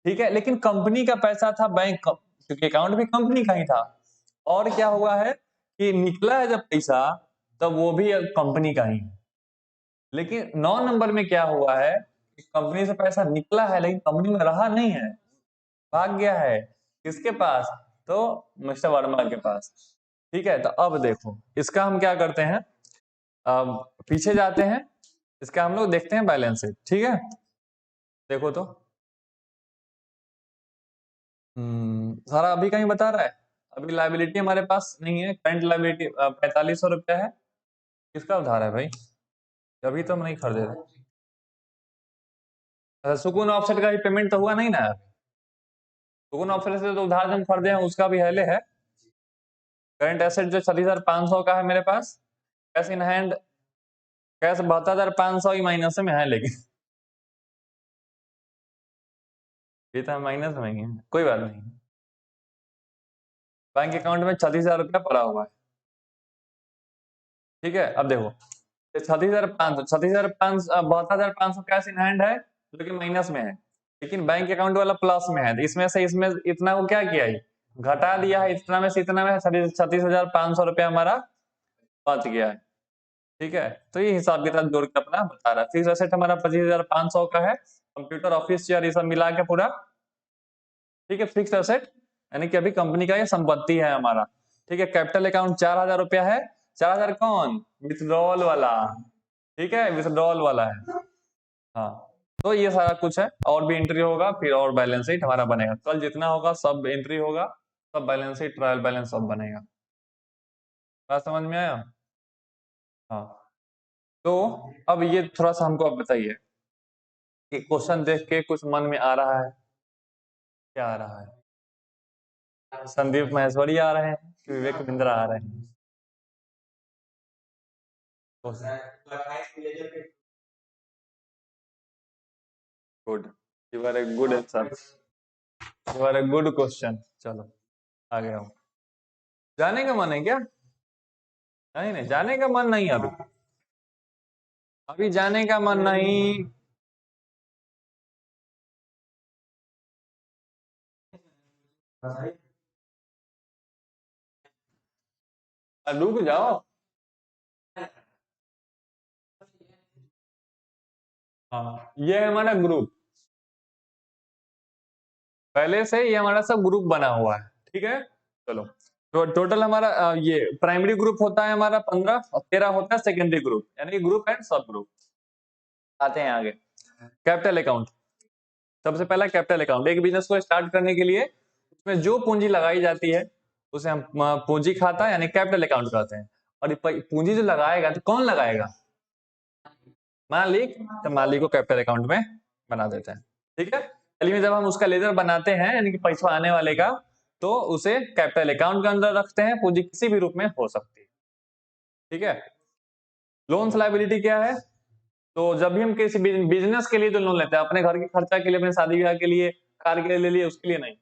ठीक है, लेकिन कंपनी का पैसा था, बैंक क्योंकि अकाउंट भी कंपनी का ही था, और क्या हुआ है कि निकला है जब पैसा तब वो भी कंपनी का ही है। लेकिन 9 नंबर में क्या हुआ है कि कंपनी से पैसा निकला है लेकिन कंपनी में रहा नहीं है, भाग गया है, किसके पास, तो मिस्टर वर्मा के पास। ठीक है, तो अब देखो इसका हम क्या करते हैं, अब पीछे जाते हैं, इसका हम लोग देखते हैं बैलेंस शीट। ठीक है, देखो तो सारा अभी कहीं बता रहा है, अभी लाइबिलिटी हमारे पास नहीं है, करंट लाइबिलिटी 4500 रुपया है, किसका उधार है भाई, अभी तो हम नहीं खरीदे थे। सुकून ऑफसेट का भी पेमेंट तो हुआ नहीं ना, सुकून ऑफसेट से तो उधार हम खरीदे हैं उसका भी हेले है। करंट एसेट जो 36,500 का है मेरे पास, कैश इन हैंड, कैश 72,500 ही माइनस में है, लेकिन ये तो माइनस में ही है, कोई बात नहीं, बैंक अकाउंट में 36,000 रुपया पड़ा हुआ है। ठीक है, अब देखो 36,500, 72,500 कैश इन हैंड है जो कि माइनस में है, लेकिन बैंक अकाउंट वाला प्लस में है, तो इसमें से इसमें इतना को क्या किया है, घटा दिया है, इतना में से इतना में 36,500 रुपया हमारा बच गया है। ठीक है, तो ये हिसाब किताब जोड़ के अपना बता रहा है। फिक्स एसेट हमारा 25,500 का है, कंप्यूटर ऑफिस चेयर ये सब मिला के पूरा। ठीक है, फिक्स एसेट यानी कि अभी कंपनी का ये संपत्ति है हमारा। ठीक है, कैपिटल अकाउंट 4,000 रुपया है, 4,000 कौन, विथड्रॉल वाला। ठीक है, विथड्रॉल वाला है, हाँ, तो ये सारा कुछ है, और भी एंट्री होगा फिर और बैलेंस शीट हमारा बनेगा, कल जितना होगा सब एंट्री होगा। सब बैलेंस शीट ट्रायल बैलेंस सब बनेगा। बात समझ में आया? हाँ। तो अब ये थोड़ा सा हमको अब बताइए कि क्वेश्चन देख के कुछ मन में आ रहा है? क्या आ रहा है? संदीप महेश्वरी आ रहे हैं कि विवेक बिंद्रा आ रहे हैं? Good, you are a good answer, you are a good question. चलो आगे हम। जाने का मन है क्या? नहीं नहीं, जाने का मन नहीं अभी, अभी जाने का मन नहीं। रुक जाओ। हाँ, ये है हमारा ग्रुप, पहले से ये हमारा सब ग्रुप बना हुआ है, ठीक है। चलो, तो टोटल हमारा ये प्राइमरी ग्रुप होता है हमारा 15 और 13 होता है सेकेंडरी ग्रुप, यानी ग्रुप एंड सब ग्रुप। आते हैं आगे, कैपिटल अकाउंट। सबसे पहला कैपिटल अकाउंट, एक बिजनेस को स्टार्ट करने के लिए उसमें जो पूंजी लगाई जाती है उसे हम पूंजी खाता यानी कैपिटल अकाउंट कहते हैं। और ये पूंजी जो लगाएगा तो कौन लगाएगा? मालिक। तो मालिक को कैपिटल अकाउंट में बना देते हैं, ठीक है। चलिए, जब हम उसका लेजर बनाते हैं यानी कि पैसा आने वाले का, तो उसे कैपिटल अकाउंट के अंदर रखते हैं, पूंजी किसी भी रूप में हो सकती है, ठीक है। लोन्स लायबिलिटी क्या है? तो जब भी हम किसी बिजनेस के लिए जो लोन लेते हैं, अपने घर के खर्चा के लिए, अपने शादी ब्याह के लिए, कार के लिए ले लिए, उसके लिए नहीं,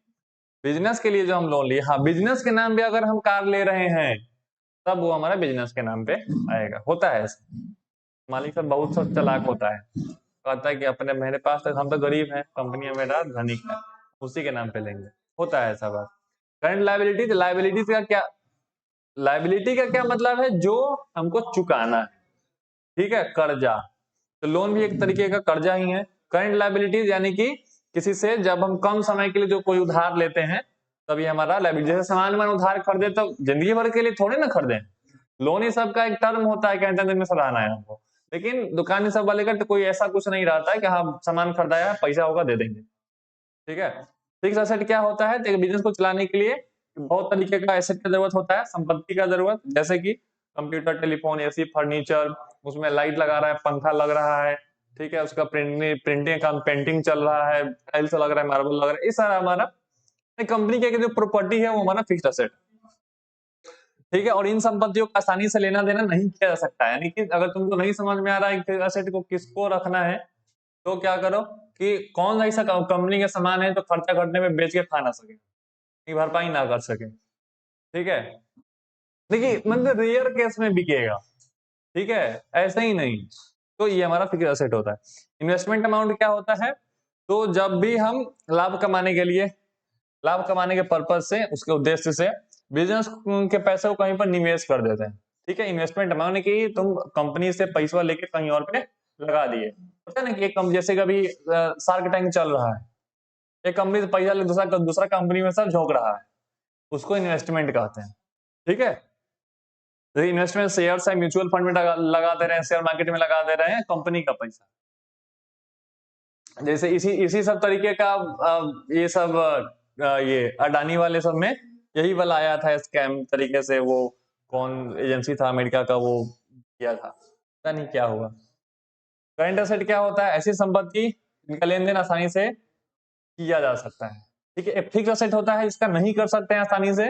बिजनेस के लिए जो हम लोन लिए, हाँ बिजनेस के नाम पे अगर हम कार ले रहे हैं तब वो हमारा बिजनेस के नाम पे आएगा। होता है ऐसा, मालिक सब बहुत सब चालाक होता है, कहता है कि अपने मेरे पास तक, हम तो गरीब हैं, कंपनी मेरा धनिक है, उसी के नाम पे लेंगे। होता है ऐसा बात। करंट लायबिलिटी, लायबिलिटी का क्या, लायबिलिटी का क्या मतलब है? जो हमको चुकाना है, ठीक है, कर्जा। तो लोन भी एक तरीके का कर्जा ही है। करंट लायबिलिटीज यानी कि किसी से जब हम कम समय के लिए जो कोई उधार लेते हैं तब ये हमारा लायबिलिटी। जैसे सामान में उधार खरीदे तो जिंदगी भर के लिए थोड़े ना खरीदे, लोन ही सबका एक टर्म होता है कि इतने दिन में सधाना है हमको। लेकिन दुकान सब वाले का तो कोई ऐसा कुछ नहीं रहता है कि हाँ सामान खरीदाया पैसा होगा दे देंगे, ठीक है। फिक्स एसेट क्या होता है? तो बिजनेस को चलाने के लिए बहुत तरीके का एसेट की जरूरत होता है, संपत्ति का जरूरत, जैसे कि कंप्यूटर, टेलीफोन, एसी, फर्नीचर, उसमें लाइट लगा रहा है, पंखा लग रहा है, ठीक है, उसका प्रिंटिंग का पेंटिंग चल रहा है, टाइल्स लग रहा है, मार्बल लग रहा है, ये सारा हमारा कंपनी की जो प्रॉपर्टी है वो हमारा फिक्स्ड एसेट, ठीक है। और इन संपत्तियों को आसानी से लेना देना नहीं किया जा सकता है, यानी कि अगर तुमको नहीं समझ में आ रहा है कि एसेट को किसको रखना है, तो क्या करो कि कौन सा ऐसा कंपनी का सामान है तो खर्चा घटने में बेच के खा ना सके, भरपाई ना कर सके, ठीक है। देखिए मतलब रेयर केस में बिकेगा, ठीक है, ऐसे ही नहीं। तो ये हमारा फिक्स्ड एसेट होता है। इन्वेस्टमेंट अमाउंट क्या होता है? तो जब भी हम लाभ कमाने के लिए, लाभ कमाने के पर्पज से, उसके उद्देश्य से बिजनेस के पैसे को कहीं पर निवेश कर देते हैं, ठीक है। इन्वेस्टमेंट अमाउंट की तुम कंपनी से पैसा लेके कहीं और पे लगा दिए, पता ना कि एक जैसे कभी शार्क टैंक चल रहा है, एक कंपनी से पैसा ले दूसरा दूसरा कंपनी में सब झोंक रहा है, उसको इन्वेस्टमेंट कहते हैं, ठीक है। इन्वेस्टमेंट शेयर है, म्यूचुअल फंड में लगा दे रहे हैं, शेयर मार्केट में लगा दे रहे हैं कंपनी का पैसा। जैसे इसी इसी सब तरीके का ये सब ये अडानी वाले सब में यही वाला आया था स्कैम तरीके से, वो कौन एजेंसी था अमेरिका का, वो किया था, पता नहीं क्या हुआ। करंट एसेट क्या होता है? ऐसी संपत्ति जिनका लेन देन आसानी से किया जा सकता है, ठीक है। एक फिक्स एसेट होता है इसका नहीं कर सकते हैं आसानी से,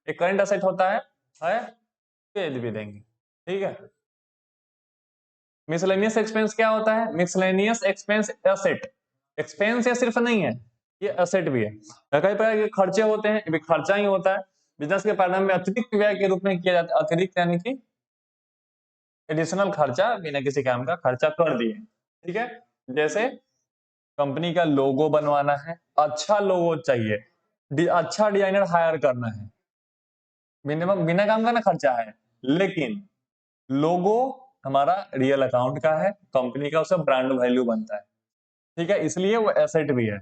एक करंट एसेट होता है बेच भी देंगे, ठीक है। मिसलेनियस एक्सपेंस क्या होता है? मिसलेनियस एक्सपेंस एसेट, एक्सपेंस या सिर्फ नहीं है, ये एसेट भी है। कई प्रकार के खर्चे होते हैं, ये खर्चा ही होता है, बिजनेस के प्रारंभ में अतिरिक्त व्यय के रूप में किया जाता है, अतिरिक्त यानी कि एडिशनल खर्चा, बिना किसी काम का खर्चा कर दिए, ठीक है। जैसे कंपनी का लोगो बनवाना है, अच्छा लोगो चाहिए, अच्छा डिजाइनर हायर करना है, बिना काम का ना खर्चा है, लेकिन लोगो हमारा रियल अकाउंट का है, कंपनी का, उससे ब्रांड वैल्यू बनता है, ठीक है, इसलिए वो एसेट भी है,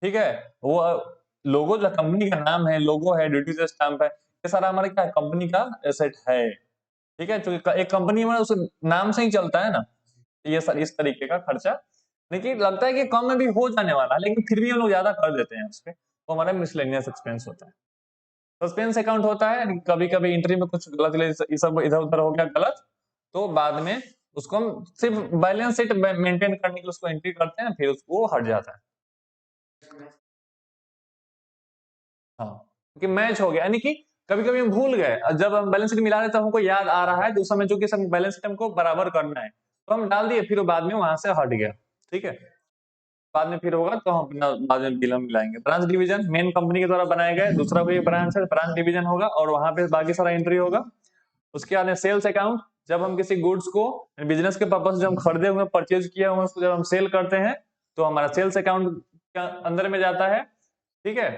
ठीक है। वो लोगो जो कंपनी का नाम है, लोगो है, ड्यूटी से स्टैंप है, ये सारा हमारा क्या है? कंपनी का एसेट है, ठीक है। तो एक कंपनी में उस नाम से ही चलता है ना, ये इस तरीके का खर्चा, लेकिन लगता है कि कम में भी हो जाने वाला है, लेकिन फिर भी हम लोग ज्यादा कर देते हैं उस पर, तो हमारा मिसलेनियस एक्सपेंस होता है। सस्पेंस अकाउंट होता है कभी कभी एंट्री में कुछ गलत ये सब इधर उधर हो गया गलत, तो बाद में उसको हम सिर्फ बैलेंस शीट मेंटेन करने के लिए उसको एंट्री करते हैं, फिर उसको हट जाता है। हाँ, कि मैच हो गया, यानी कि कभी कभी हम भूल गए, जब हम बैलेंस शीट मिला रहे तब हमको याद आ रहा है, तो उस समय जो कि सब बैलेंस शीट हमको बराबर करना है, तो हम डाल दिए, फिर वो बाद में वहां से हट गया। ठीक है, बाद में फिर होगा तो हम अपना बाद में बिल मिलाएंगे। ब्रांच डिवीजन मेन कंपनी के द्वारा बनाया गया दूसरा कोई ब्रांच है, ब्रांच डिवीजन होगा और वहां पे बाकी सारा एंट्री होगा। उसके बाद सेल्स अकाउंट, जब हम किसी गुड्स को बिजनेस के पर्पज से हम खरीदे हुए परचेज किया हुआ उसको जब हम सेल करते हैं तो हमारा सेल्स अकाउंट के अंदर में जाता है। ठीक है,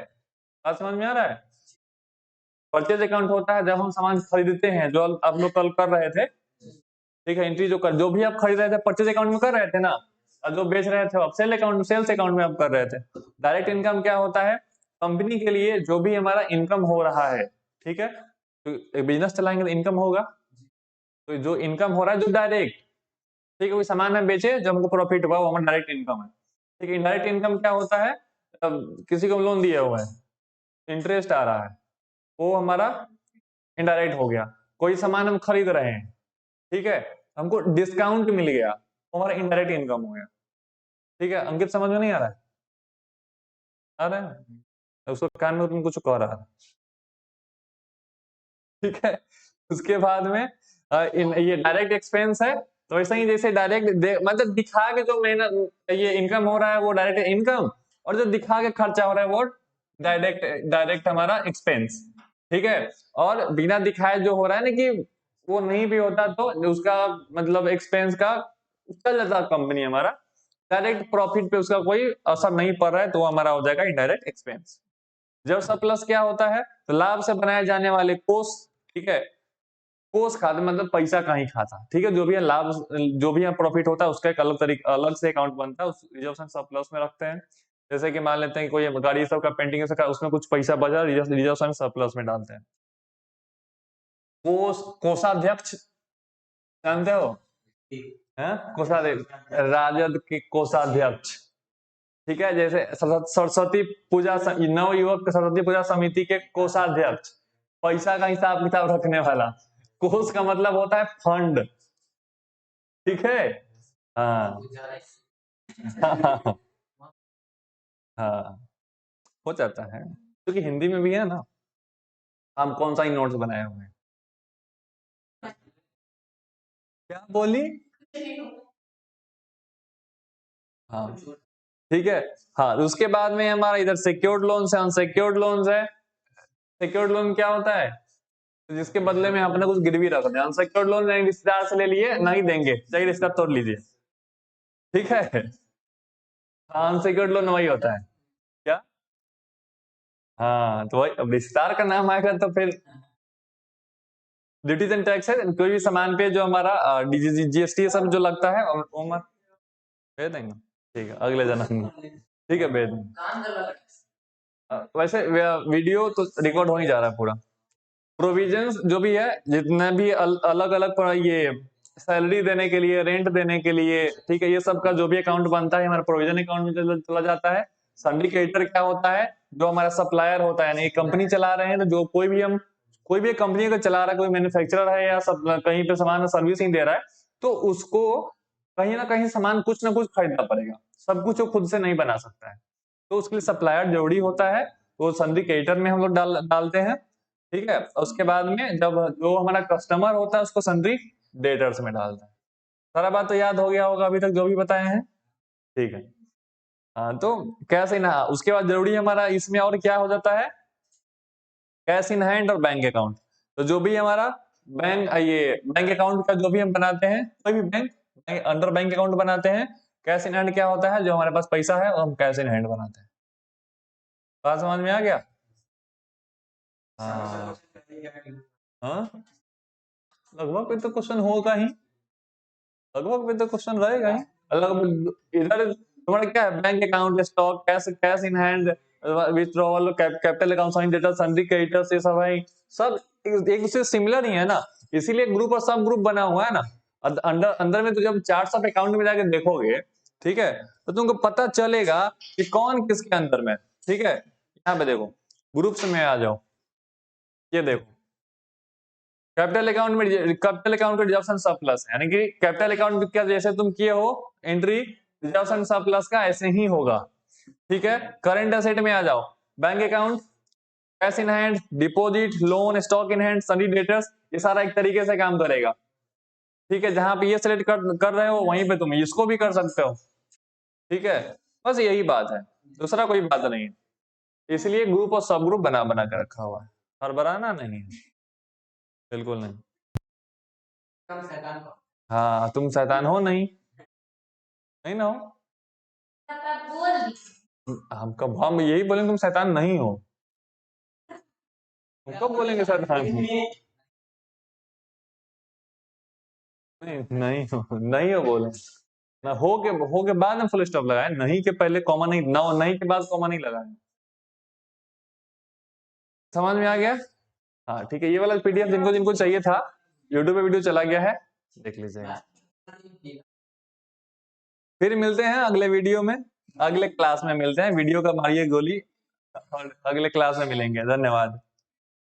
बात समझ में आ रहा है? परचेज अकाउंट होता है जब हम सामान खरीदते हैं, जो आप लोग कल कर रहे थे। ठीक है, एंट्री जो भी आप खरीद रहे थे परचेज अकाउंट में कर रहे थे ना, और जो बेच रहे थे आप सेल्स अकाउंट में आप कर रहे थे। डायरेक्ट इनकम क्या होता है, कंपनी के लिए जो भी हमारा इनकम हो रहा है, ठीक है, तो बिजनेस चलाएंगे तो इनकम होगा, तो जो इनकम हो रहा है जो डायरेक्ट, ठीक है, कोई सामान हम बेचे जब हमको प्रॉफिट हुआ वो हमारा डायरेक्ट इनकम है। ठीक है, इनडायरेक्ट इनकम क्या होता है, अब किसी को लोन दिया हुआ है, इंटरेस्ट आ रहा है, वो हमारा इनडायरेक्ट हो गया। कोई सामान हम खरीद रहे हैं, ठीक है, हमको डिस्काउंट मिल गया, वो हमारा इनडायरेक्ट इनकम हो गया। ठीक है, अंकित समझ में नहीं आ रहा है? आ रहा है? उसको कान में तुम कुछ कह रहा है। ठीक है, उसके बाद में ये डायरेक्ट एक्सपेंस है, तो ऐसा ही जैसे डायरेक्ट मतलब दिखा के जो मेहनत ये इनकम हो रहा है वो डायरेक्ट इनकम, और जो दिखा के खर्चा हो रहा है वो डायरेक्ट डायरेक्ट हमारा एक्सपेंस। ठीक है, और बिना दिखाए जो हो रहा है ना कि वो नहीं भी होता तो उसका मतलब एक्सपेंस का चल जाता कंपनी हमारा, डायरेक्ट प्रॉफिट पे उसका कोई असर नहीं पड़ रहा है, तो वो हमारा हो जाएगा इनडायरेक्ट एक्सपेंस। जब सरप्लस क्या होता है, तो लाभ से बनाए जाने वाले कोष। ठीक है, कोष खाता मतलब पैसा कहीं खाता, ठीक है, जो भी है लाभ, जो भी प्रॉफिट होता है उसका एक अलग तरीका अलग से अकाउंट बनता है, उस रिजर्व सरप्लस में रखते हैं। जैसे कि मान लेते हैं कि कोई गाड़ी सब का पेंटिंग उसमें कुछ पैसा बचा, रिजर्व सरप्लस में डालते हैं। कोषाध्यक्ष जानते हो? कोषाध्यक्ष, राजद के कोषाध्यक्ष। ठीक है, जैसे सरस्वती पूजा नव युवक सरस्वती पूजा समिति के कोषाध्यक्ष, पैसा का हिसाब किताब रखने वाला। कोष का मतलब होता है फंड। ठीक है, हाँ हाँ हाँ, हो जाता है क्योंकि हिंदी में भी है ना। हम कौन सा ही नोट्स बनाए हुए हैं? क्या बोली? हाँ, ठीक है। हाँ, उसके बाद में हमारा इधर सिक्योर्ड लोन्स है, अनसिक्योर्ड लोन्स है। सिक्योर्ड लोन क्या होता है, तो जिसके बदले में अपने कुछ गिरवी रख दें। अनसिक्योर्ड लोन नहीं रिश्तेदार से ले लिए, नहीं देंगे, चाहिए रिश्ता तोड़ लीजिए। ठीक है, अनसिक्योर्ड लोन वही होता है। क्या? हाँ, तो वही, अब रिश्तेदार का नाम आएगा तो फिर ड्यूटीज एंड टैक्स है, कोई भी सामान पे जो हमारा जीएसटी सब जो लगता है वो भेज देंगे। ठीक है, अगले जन्म में। ठीक है, भेज देंगे। वैसे वीडियो तो रिकॉर्ड हो ही जा रहा है पूरा। प्रोविजंस जो भी है, जितने भी अलग अलग ये सैलरी देने के लिए, रेंट देने के लिए, ठीक है, ये सब का जो भी अकाउंट बनता है हमारा प्रोविजन अकाउंट में चला जाता है। सिंडिकेटर क्या होता है, जो हमारा सप्लायर होता है, यानी कंपनी चला रहे हैं तो जो कोई भी कंपनी अगर चला रहा है, कोई मैन्युफैक्चरर है या सब कहीं पे सामान सर्विस नहीं दे रहा है, तो उसको कहीं ना कहीं सामान कुछ ना कुछ खरीदना पड़ेगा, सब कुछ वो खुद से नहीं बना सकता है, तो उसके लिए सप्लायर जरूरी होता है, वो सिंडिकेटर में हम लोग डालते हैं। ठीक है, उसके बाद में जब जो हमारा कस्टमर होता है उसको सन्ड्री डेटर्स में डालते हैं। सारा बात तो याद हो गया होगा अभी तक जो भी बताए हैं? ठीक है, हाँ, तो कैश इन, उसके बाद जरूरी हमारा इसमें और क्या हो जाता है, कैश इन हैंड और बैंक अकाउंट। तो जो भी हमारा बैंक अकाउंट का जो भी हम बनाते हैं, कोई भी अंडर बैंक अकाउंट बनाते हैं, कैश इन हैंड क्या होता है, जो हमारे पास पैसा है और हम कैश इन हैंड बनाते हैं। बात समझ में आ गया? हाँ हाँ, लगभग पे तो क्वेश्चन होगा ही, लगभग पे तो क्वेश्चन रहेगा ही। अलग इधर तुम्हारा क्या है, bank account, stock, cash cash in hand, withdrawal, capital account, sine theta, sundry creditors, ये सब है, सब एक दूसरे सिमिलर ही है ना, इसीलिए ग्रुप और सब ग्रुप बना हुआ है ना। अंदर अंदर में तो जब चार्ट्स ऑफ अकाउंट में जाके देखोगे, ठीक है, तो तुमको पता चलेगा कि कौन किसके अंदर में। ठीक है, यहाँ पे देखो, ग्रुप्स में आ जाओ। ये देखो कैपिटल अकाउंट में कैपिटल अकाउंट का रिजर्व एंड सरप्लस है, यानी कि कैपिटल अकाउंट क्या जैसे तुम किए हो एंट्री रिजर्व एंड सरप्लस का ऐसे ही होगा, ठीक है। करंट एसेट में आ जाओ, bank account, cash in hand, deposit, loan, stock in hand, Sunny debtors, ये सारा एक तरीके से काम करेगा, ठीक है। जहां पे ये सेलेक्ट कर रहे हो वहीं पे तुम इसको भी कर सकते हो, ठीक है। बस यही बात है, दूसरा कोई बात नहीं है। इसलिए ग्रुप और सब ग्रुप बना बना कर रखा हुआ है, और बनाना नहीं है, बिल्कुल नहीं। हाँ तुम शैतान हो नहीं, नहीं ना हो, हम यही बोलेंगे तुम शैतान नहीं हो, हम कब बोलेंगे शैतान हो? नहीं हो, नहीं हो बोले ना, हो के बाद में फुल स्टॉप लगाए, नहीं के पहले कॉमा नहीं, ना नहीं के बाद कॉमा नहीं लगाए। समझ में आ गया? हाँ ठीक है, ये वाला पीडीएफ जिनको जिनको चाहिए था यूट्यूब पे वीडियो चला गया है, देख लीजिएगा। फिर मिलते हैं अगले वीडियो में, अगले क्लास में मिलते हैं, वीडियो का मारिए गोली और अगले क्लास में मिलेंगे। धन्यवाद।